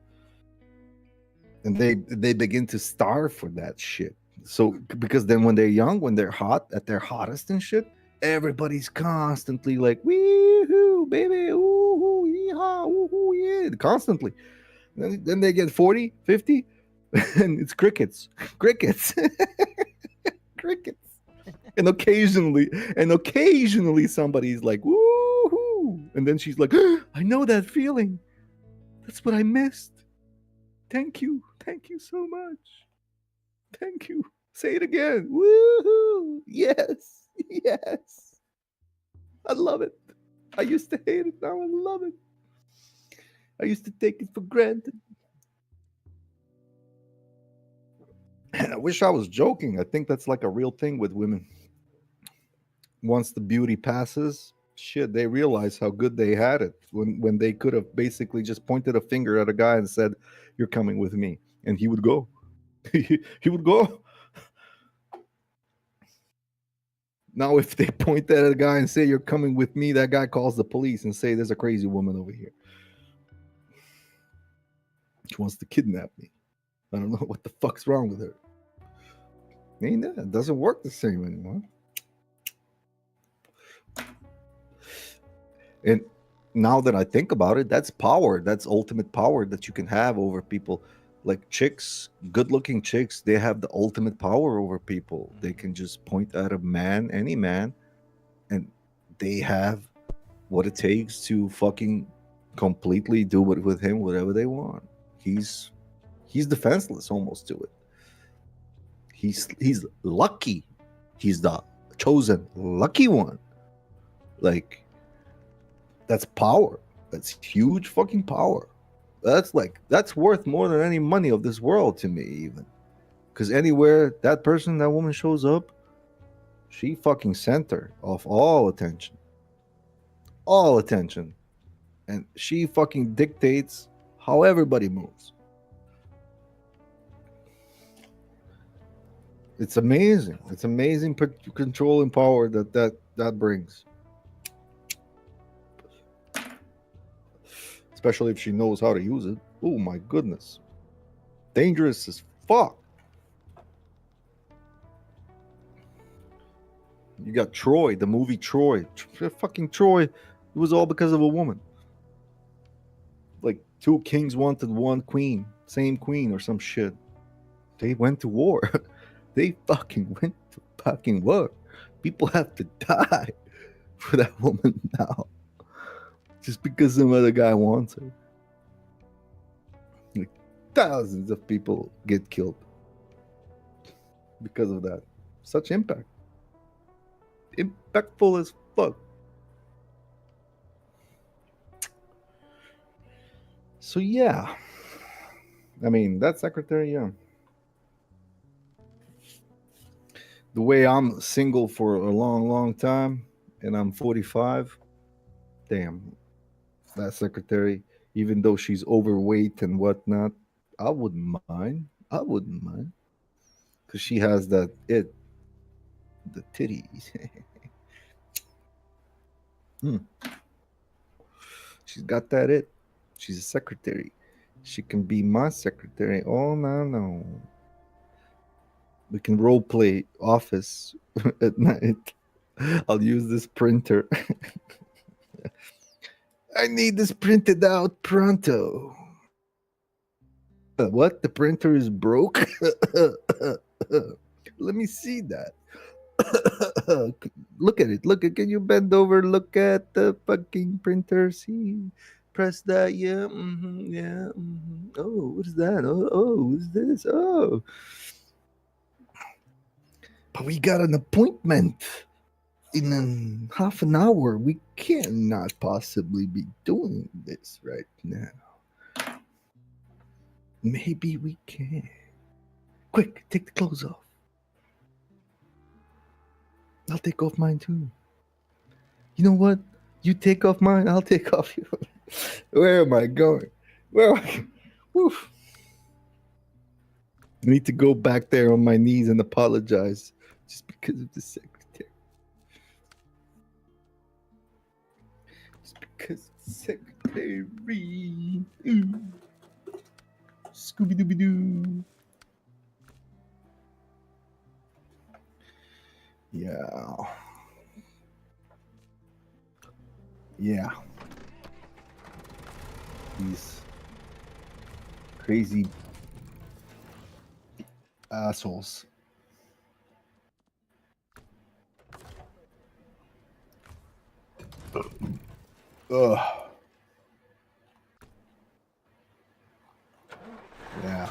and they begin to starve for that shit. So because then when they're young, when they're hot, at their hottest and shit, everybody's constantly like, wee-hoo, baby, ooh, yeehaw, ooh, yeah, constantly. Then they get 40, 50, and it's crickets. Crickets. Crickets. And occasionally somebody's like, woohoo. And then she's like, I know that feeling. That's what I missed. Thank you. Thank you so much. Thank you. Say it again. Woohoo. Yes. Yes. I love it. I used to hate it. Now I love it. I used to take it for granted. I wish I was joking. I think that's like a real thing with women. Once the beauty passes, shit, they realize how good they had it when they could have basically just pointed a finger at a guy and said, "You're coming with me," and he would go. He would go. Now, if they point at a guy and say, "You're coming with me," that guy calls the police and say, "There's a crazy woman over here. She wants to kidnap me. I don't know what the fuck's wrong with her." Ain't that? It doesn't work the same anymore. And now that I think about it, that's power. That's ultimate power that you can have over people. Like chicks, good looking chicks, they have the ultimate power over people. They can just point at a man, any man, and they have what it takes to fucking completely do with him whatever they want. He's he's defenseless almost to it. He's lucky. He's the chosen lucky one. Like, that's power. That's huge fucking power. That's worth more than any money of this world to me, even. Because anywhere that woman shows up, she fucking center of all attention, and she fucking dictates how everybody moves. It's amazing. It's amazing control and power that brings. Especially if she knows how to use it. Oh my goodness. Dangerous as fuck. You got Troy, the movie Troy. Fucking Troy. It was all because of a woman. Like, two kings wanted one queen. Same queen or some shit. They went to war. They fucking went to fucking war. People have to die for that woman now, just because some other guy wants her. Like, thousands of people get killed because of that. Such impact. Impactful as fuck. So yeah. I mean, that secretary, yeah. The way I'm single for a long, long time and I'm 45, damn, that secretary, even though she's overweight and whatnot, I wouldn't mind. I wouldn't mind. Because she has that the titties. Hmm. She's got that it. She's a secretary. She can be my secretary. Oh, no, no. We can role play office at night. I'll use this printer. I need this printed out pronto. What? The printer is broke? Let me see that. Look at it. Look at. Can you bend over? Look at the fucking printer. See. Press that. Yeah. Yeah. Oh, what is that? Oh, what is this? Oh, but we got an appointment in half an hour. We cannot possibly be doing this right now. Maybe we can. Quick, take the clothes off. I'll take off mine too. You know what? You take off mine, I'll take off yours. Where am I going? Where am I? Woof. I need to go back there on my knees and apologize just because of the secretary. Just because of the secretary. Scooby Dooby Doo. Yeah. Yeah. These crazy assholes. Ugh. Yeah.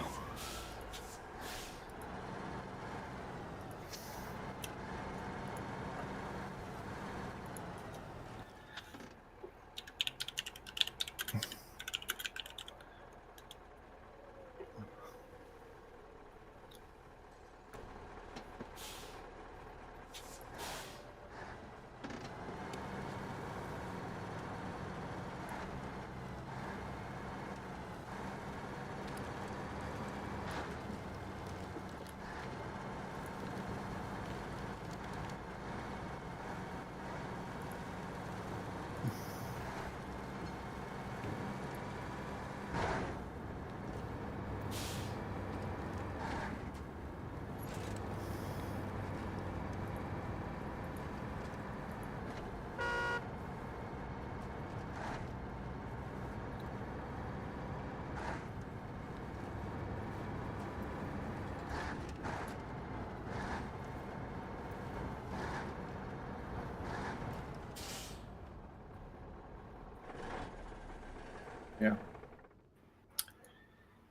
Yeah.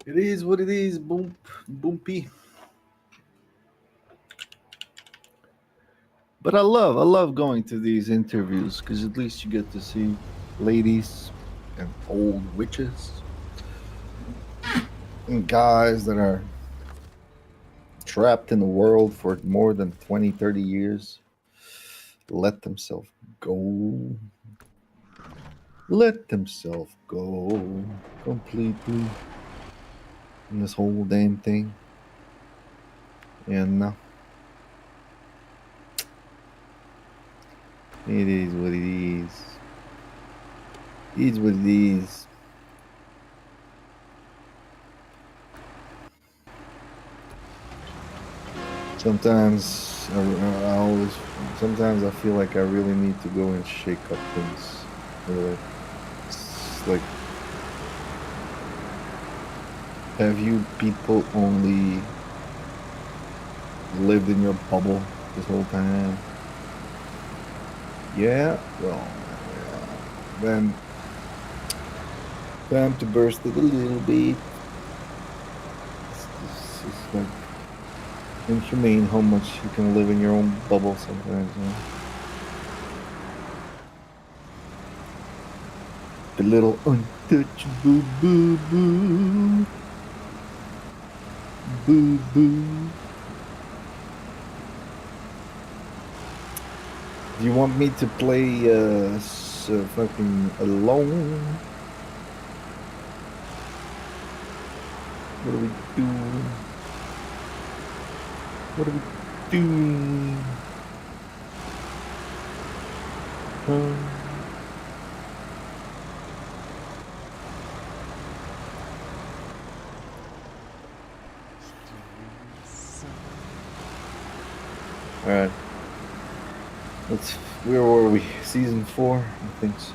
It is what it is, boom, boompy. But I love going to these interviews because at least you get to see ladies and old witches and guys that are trapped in the world for more than 20, 30 years. Let themselves go. Let themselves go completely in this whole damn thing. And it is what it is. It is what it is. Sometimes I always, sometimes I feel like I really need to go and shake up things. Really. It's like, have you people only lived in your bubble this whole time. Yeah, well, yeah. Then time to burst it a little bit. It's like inhumane how much you can live in your own bubble sometimes. You know? The little untouchable boo boo boo boo. Do you want me to play fucking alone? What are we doing? What are we doing? All right. Let's. Where were we? Season 4? I think so.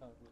Um,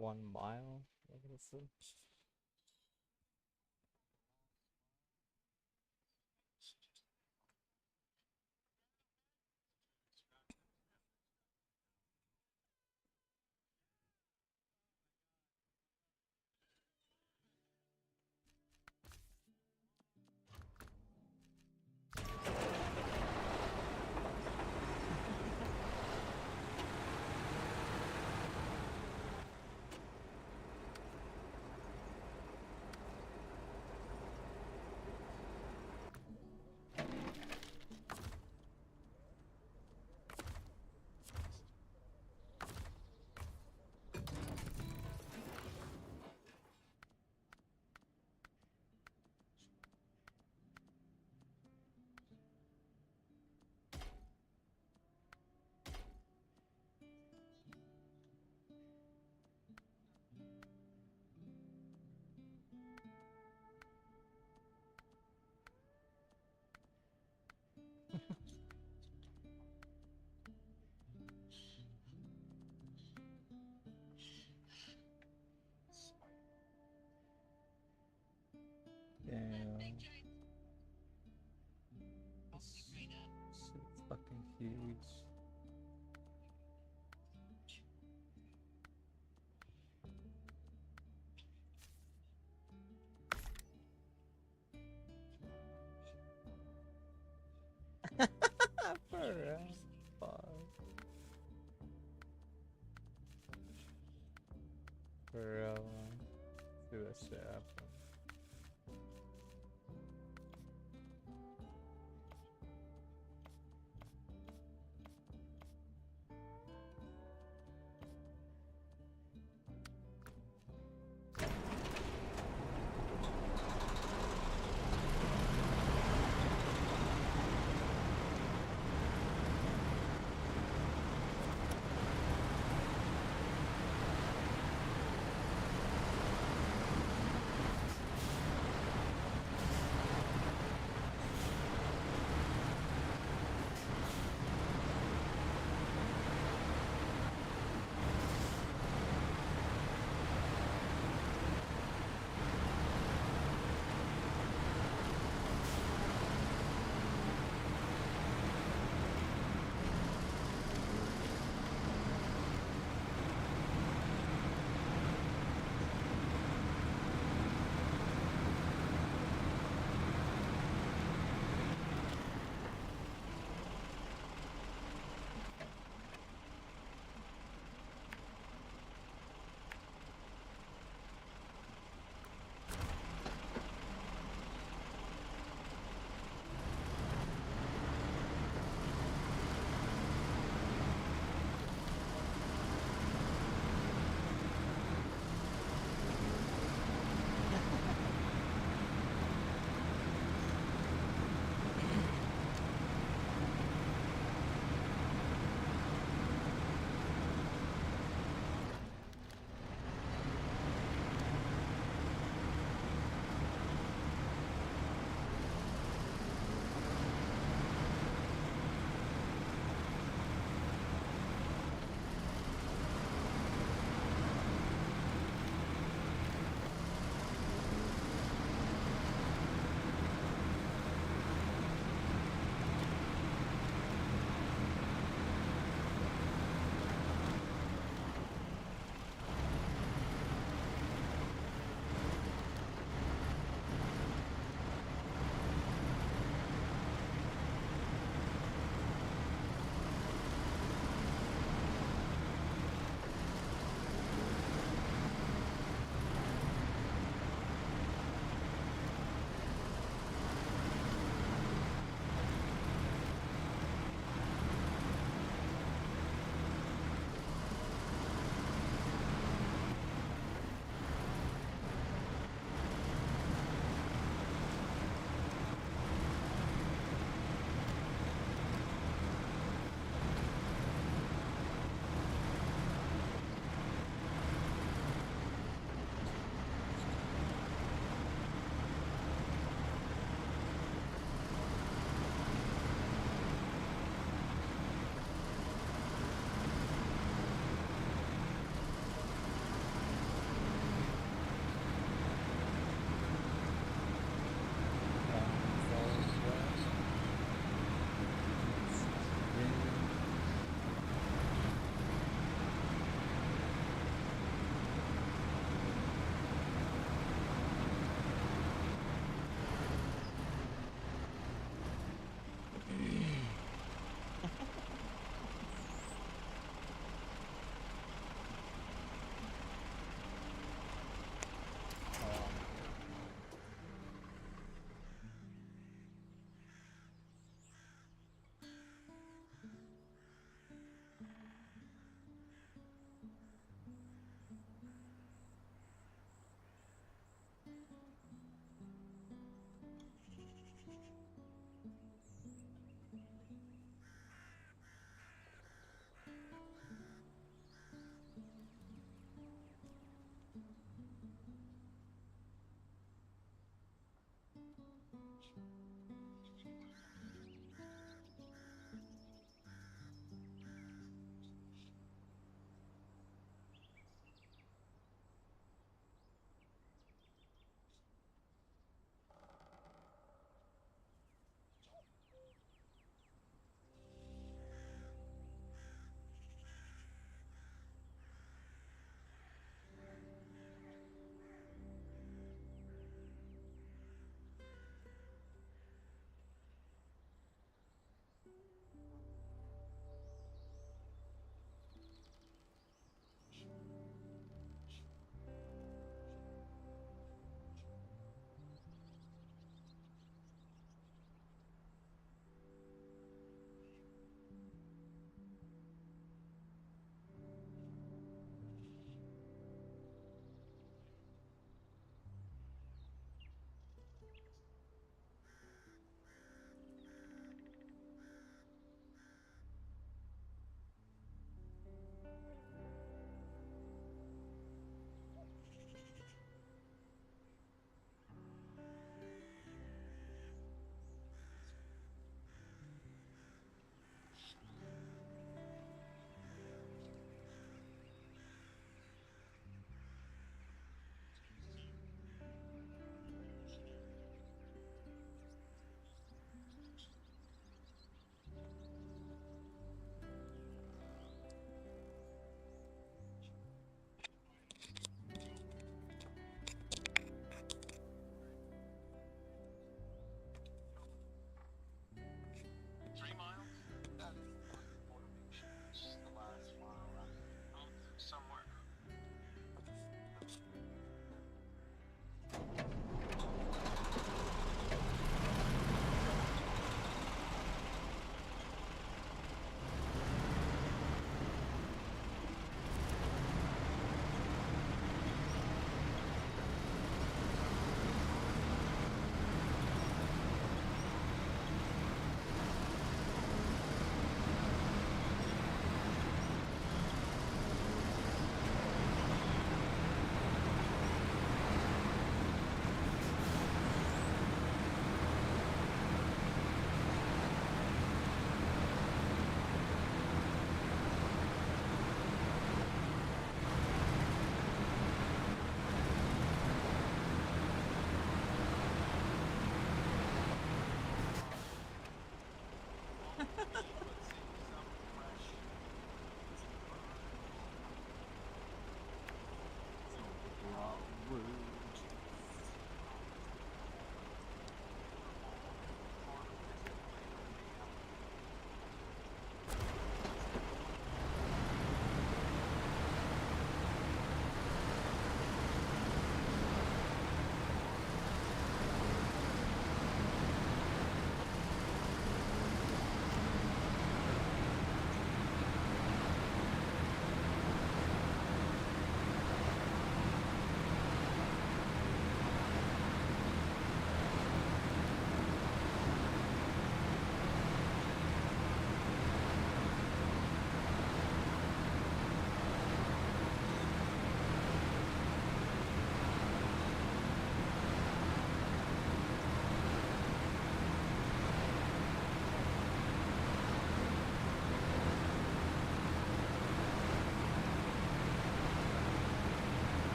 1 mile? What is it? Damn. This shit's fucking huge. For real. Fuck. For real, man. Do that shit happen.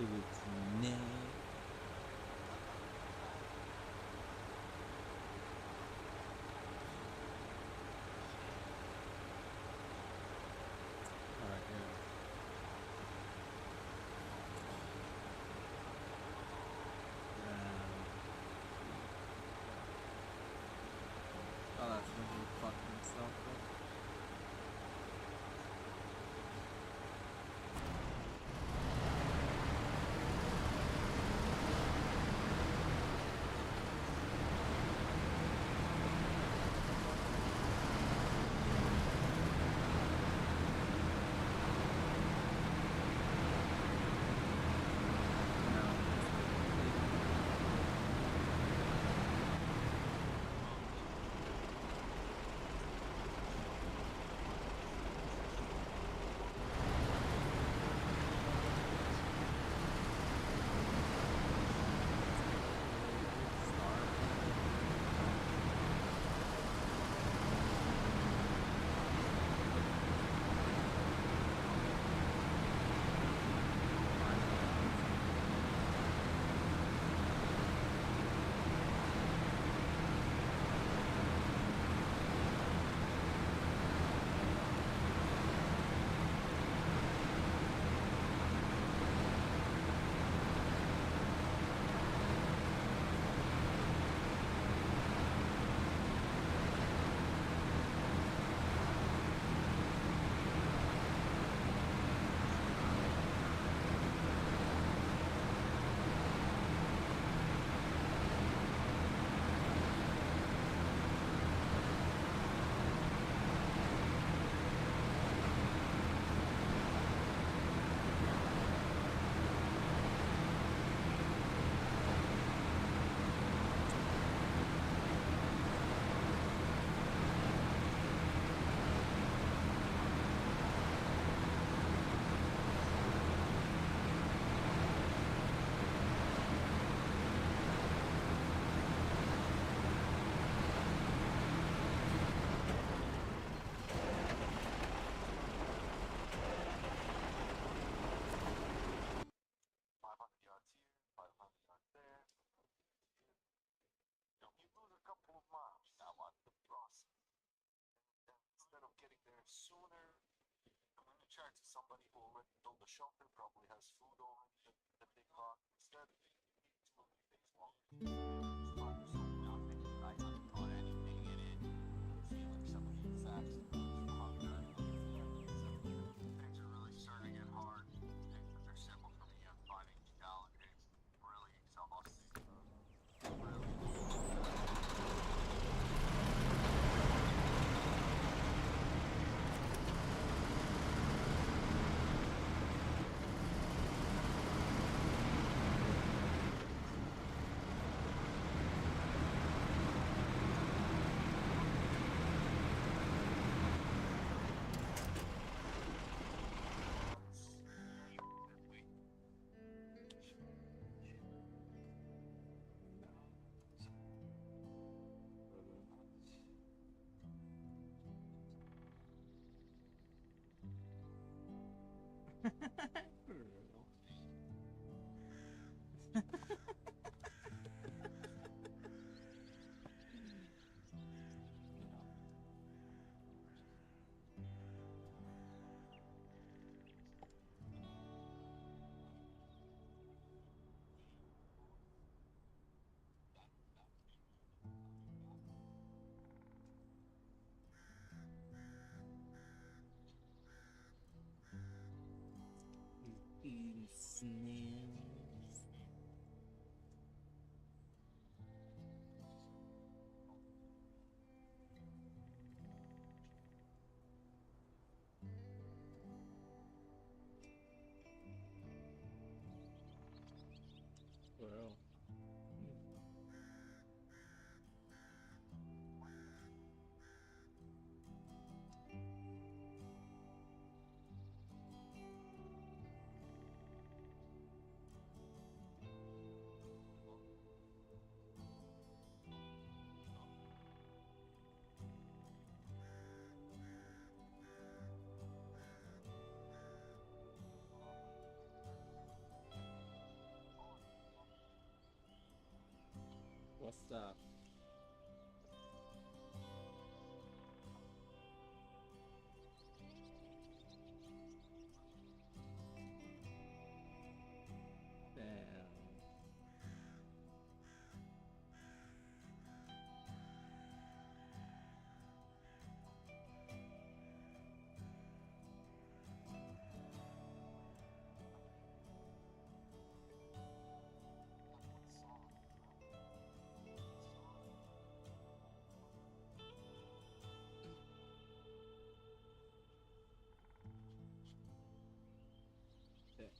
It's Nick. Alright, yeah. Oh, that's when he fucked himself up. Somebody who already built the shelter probably has food already that they brought. Instead, 2 or 3 days long. Find yourself nothing. I haven't brought anything in it. You feel like some of these facts things are really starting to get hard. Things that are simple for me, I'm finding challenging, really exhausting. For real. He's eating snails. Well. what's up? Damn. Damn. Damn.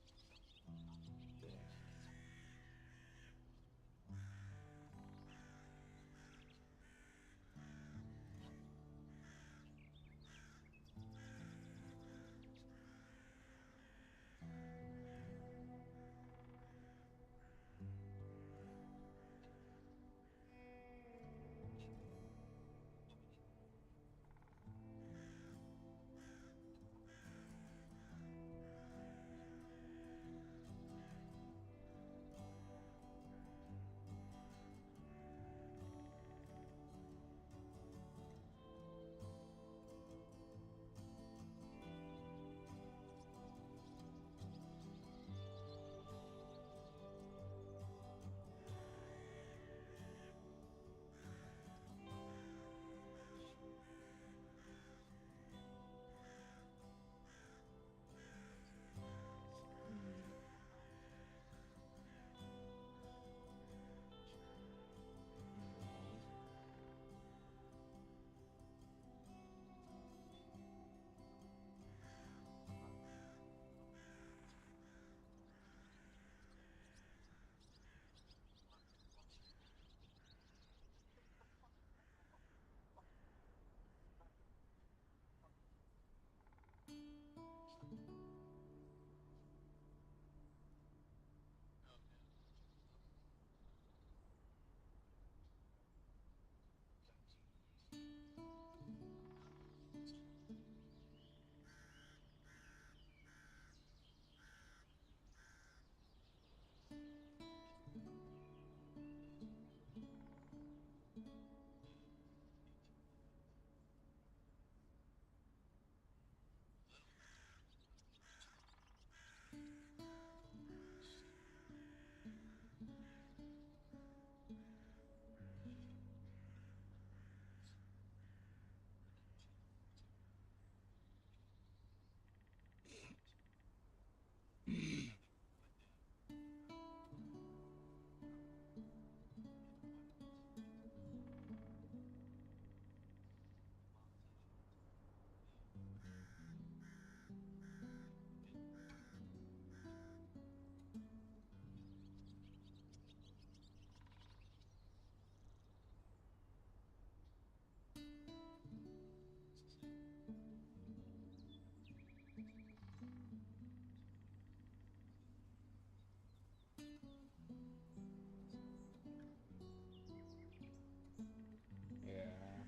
Yeah.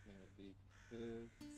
Maybe this.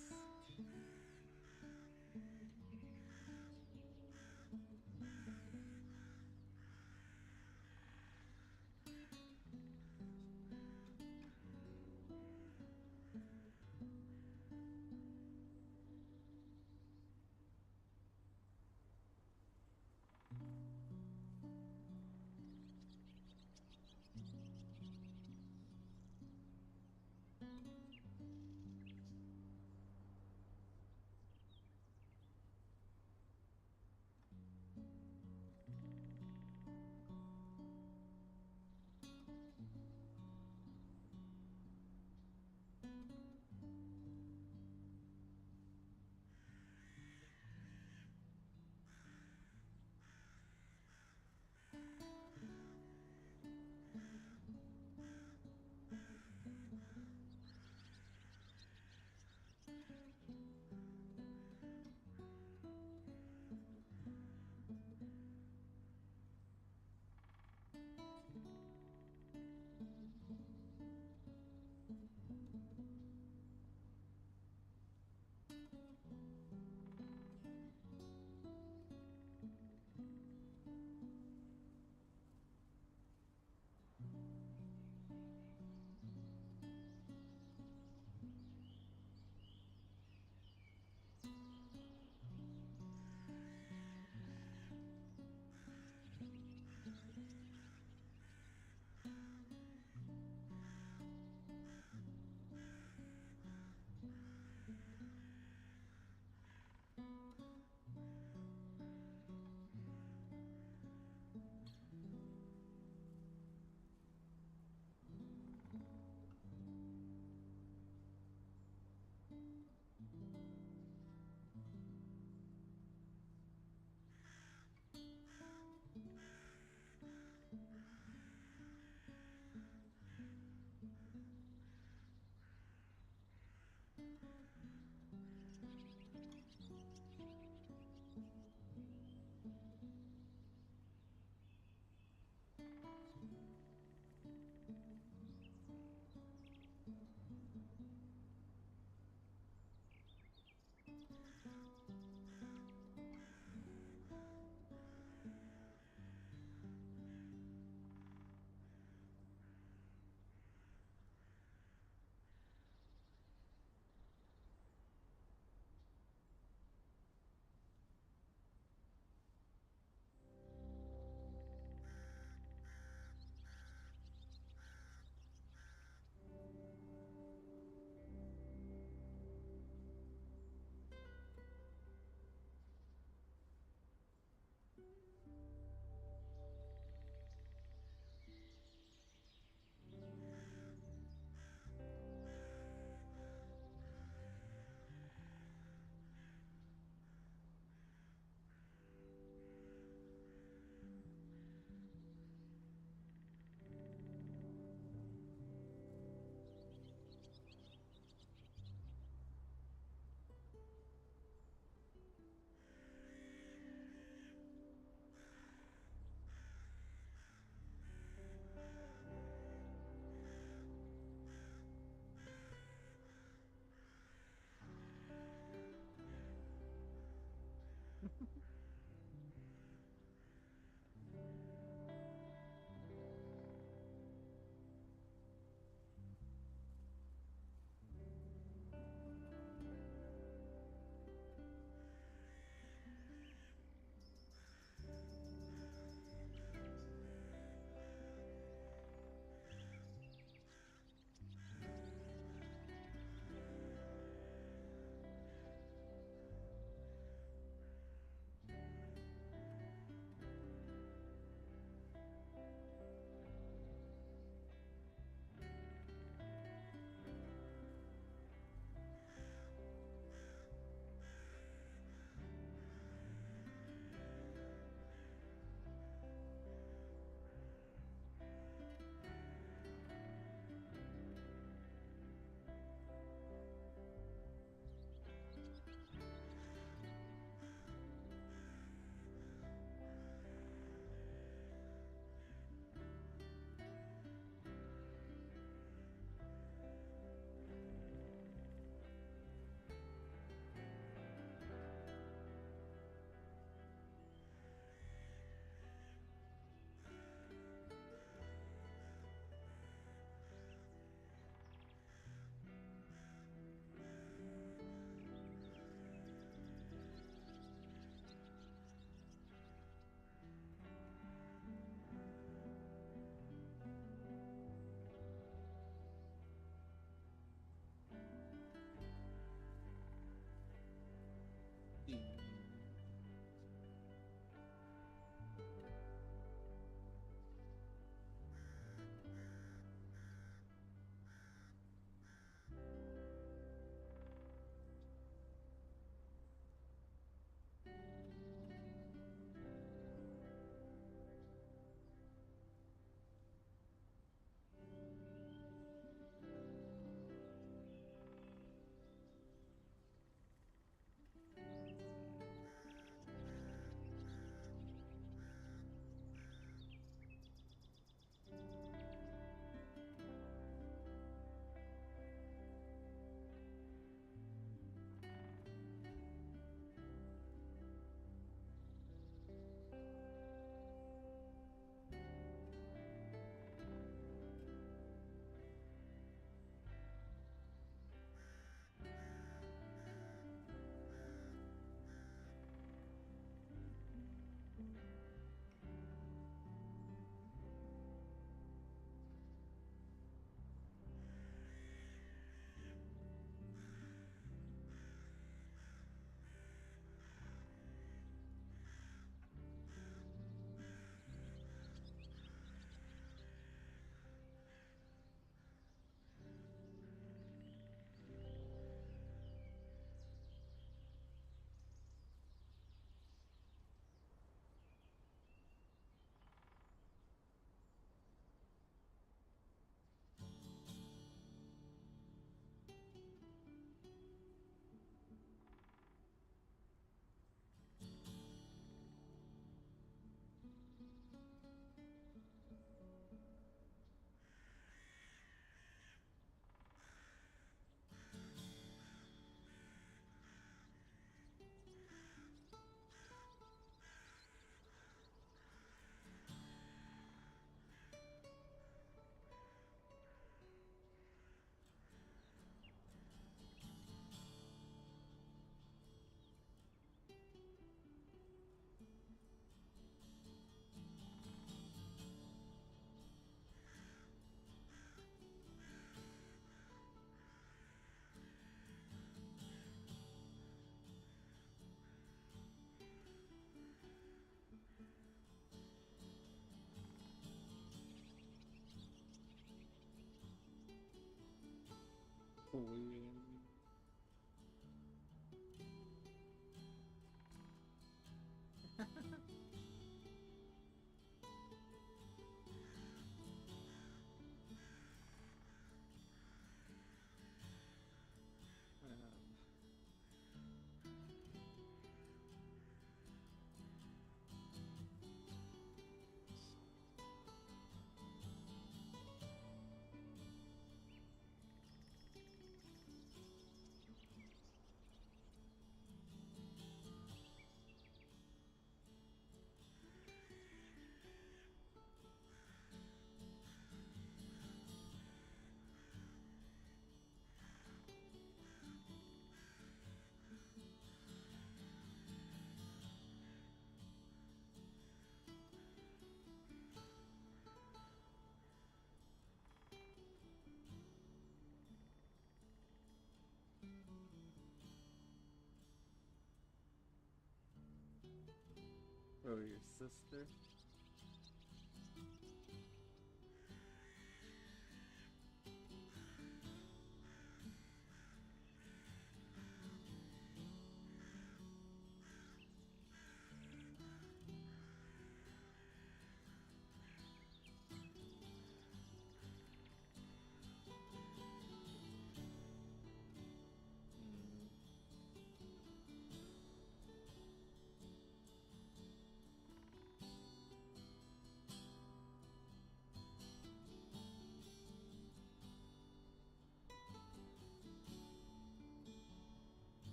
Oh, your sister?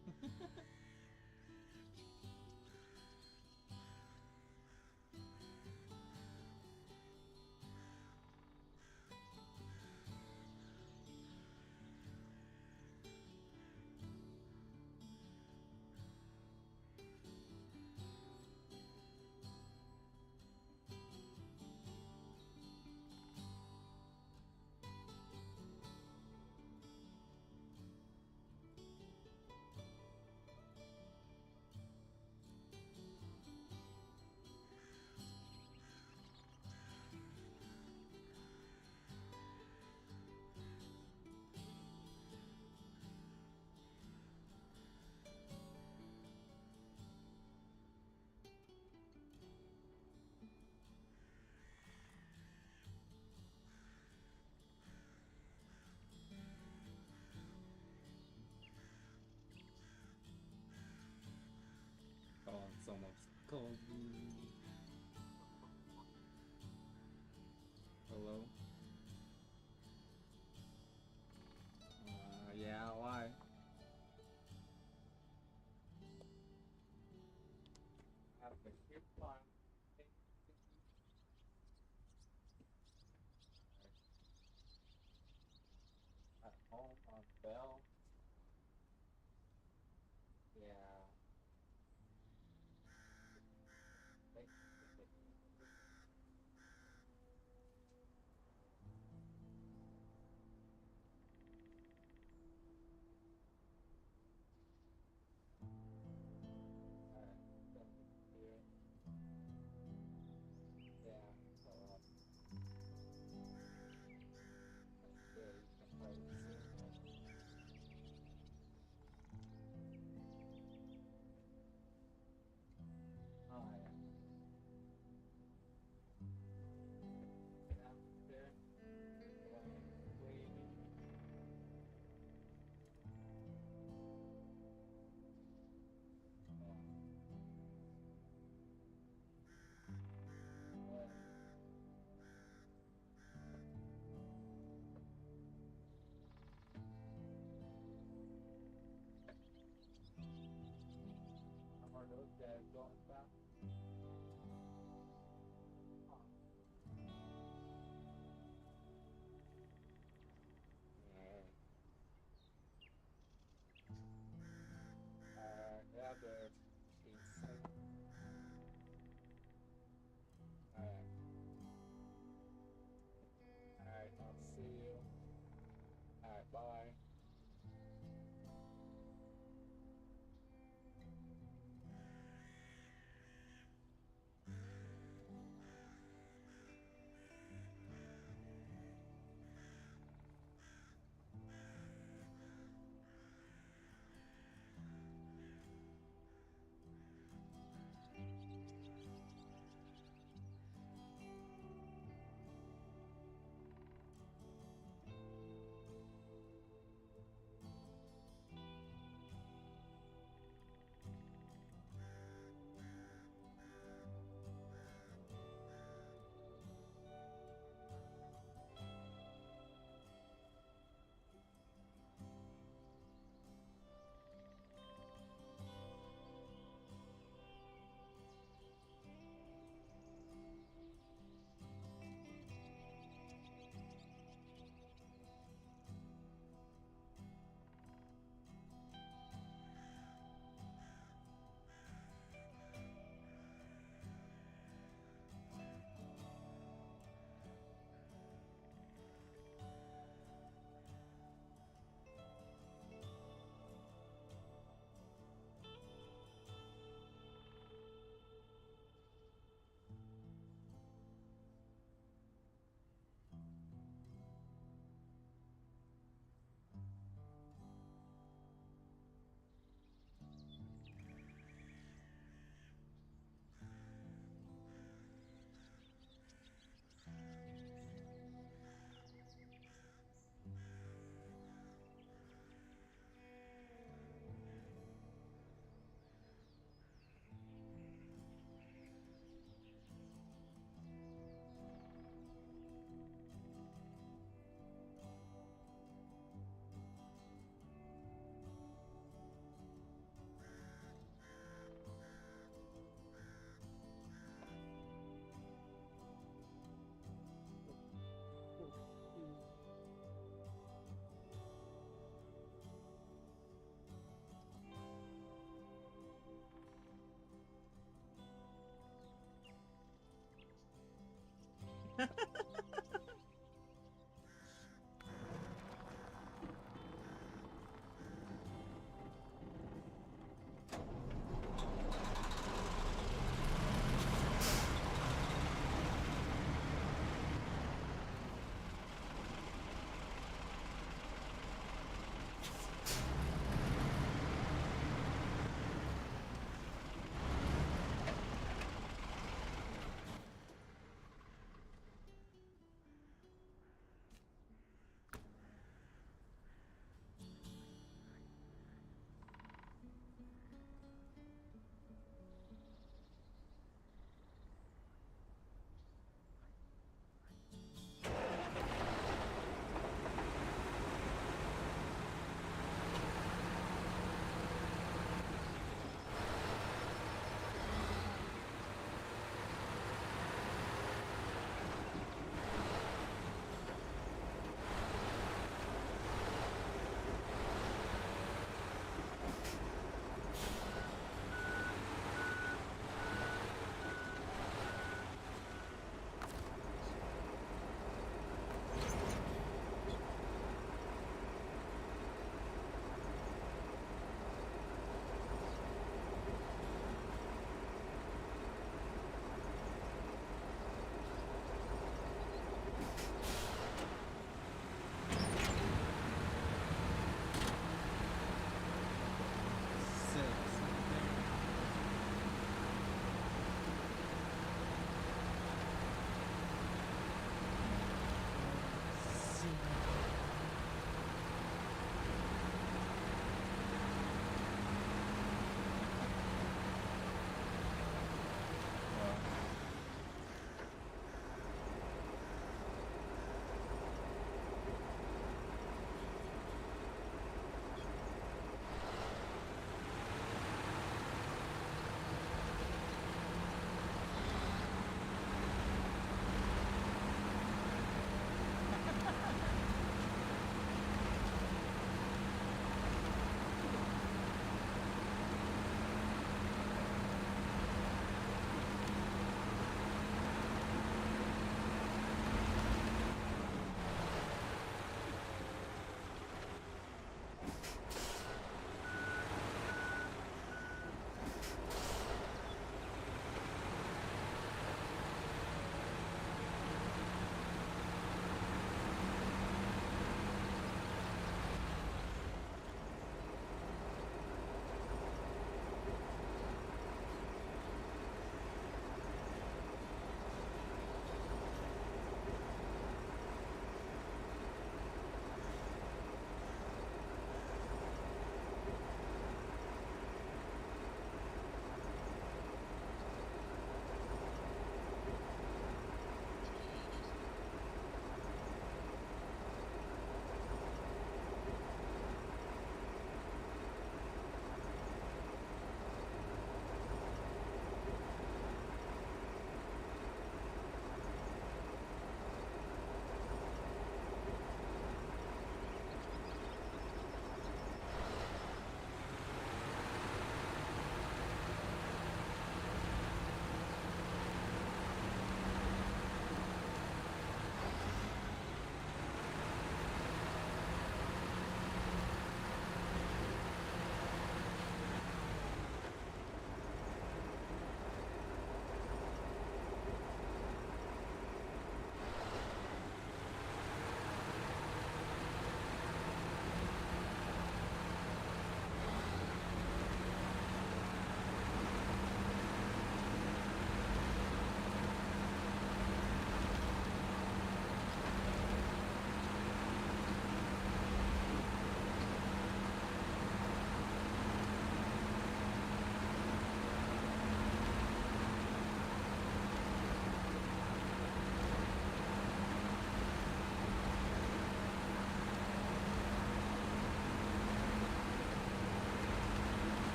Hmm. Calling someone's called me. Hello? Yeah, why? Have a good time. At home on Bell. Yeah. Thank you. Alright, so here. Yeah, so yeah, you can probably see it. Oh yeah. Get out there. Waiting. What? How are those guys going about? Huh. Yeah. Yeah, they're decent. Alright. Alright, I'll see you. Alright, bye.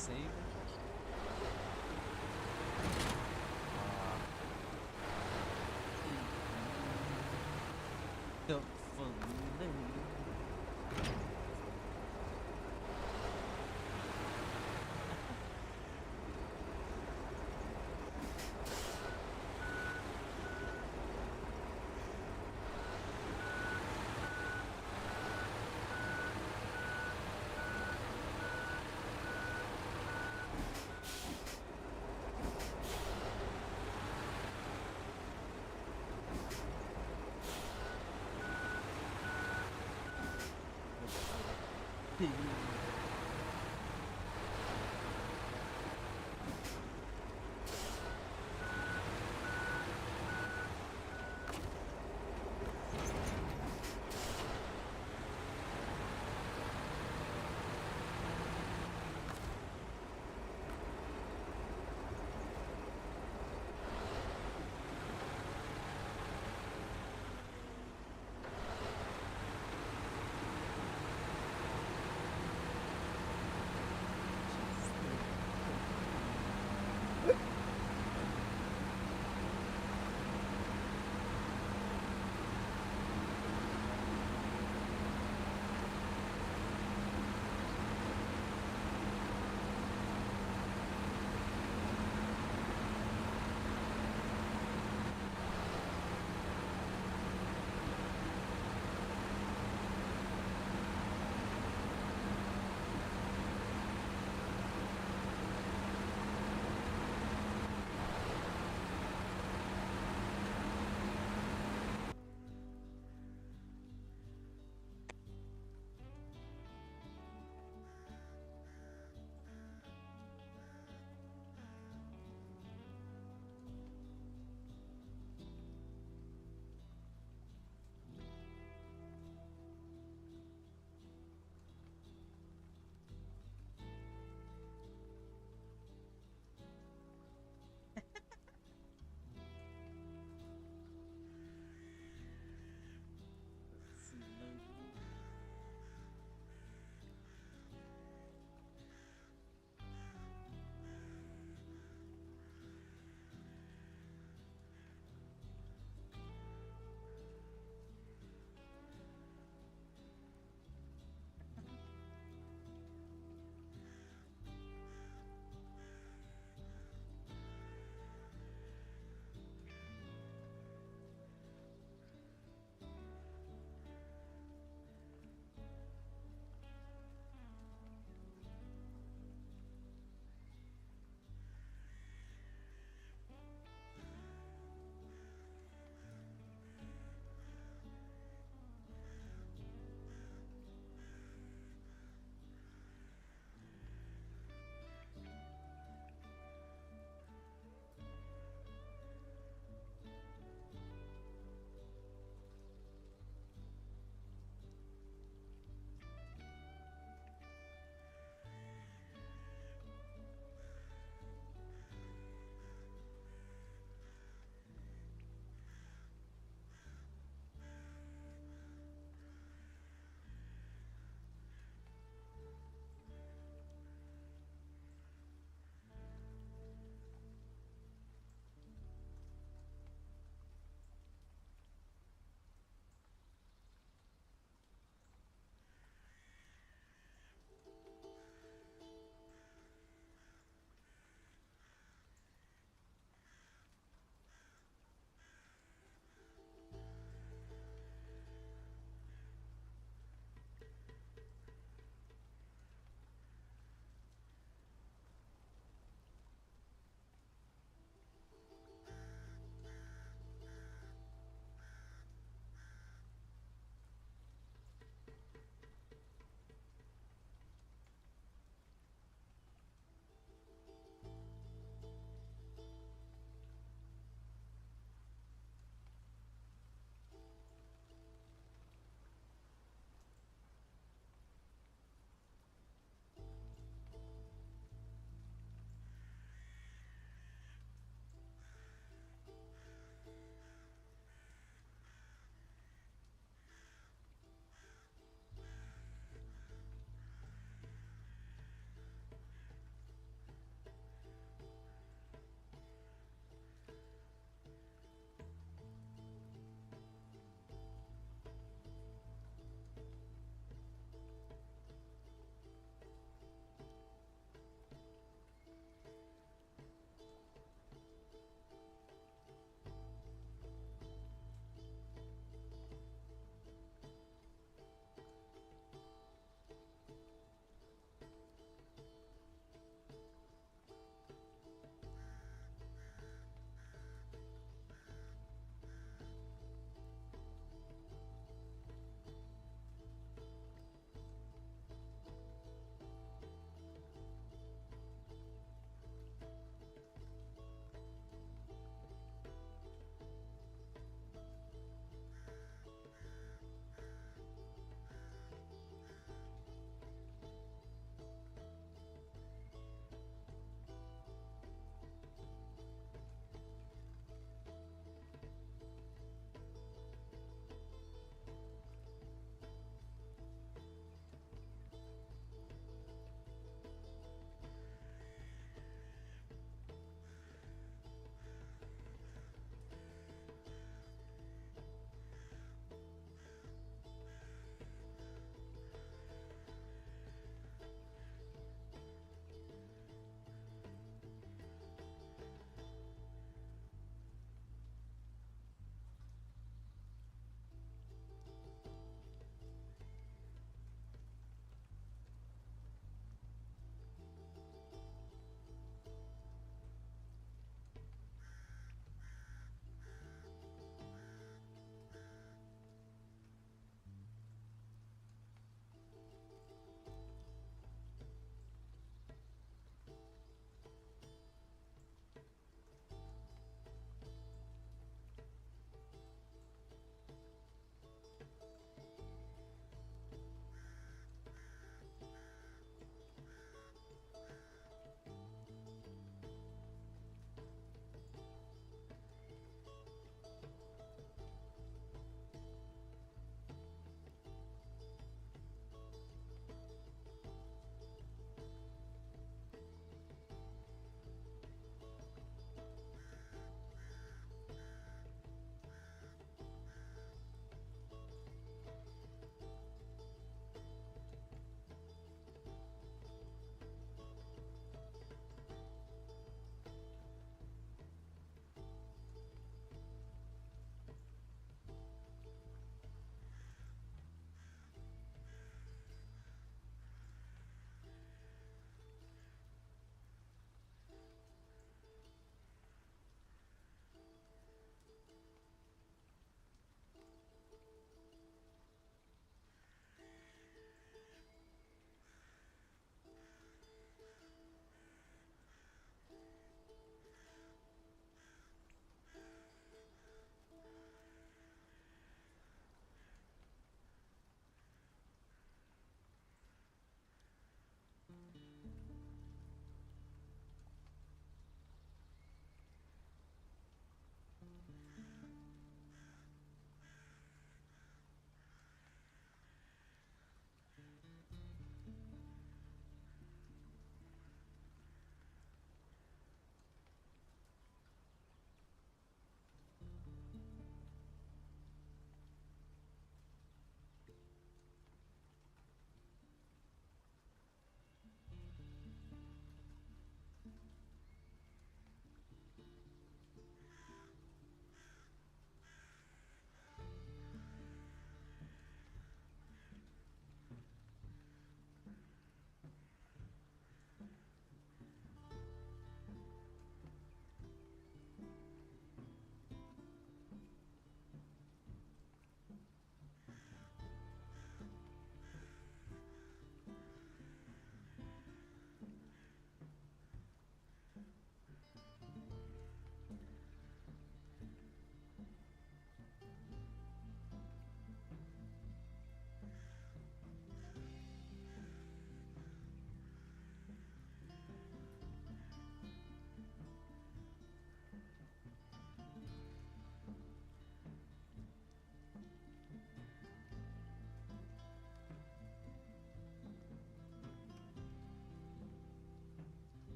save it? The fun.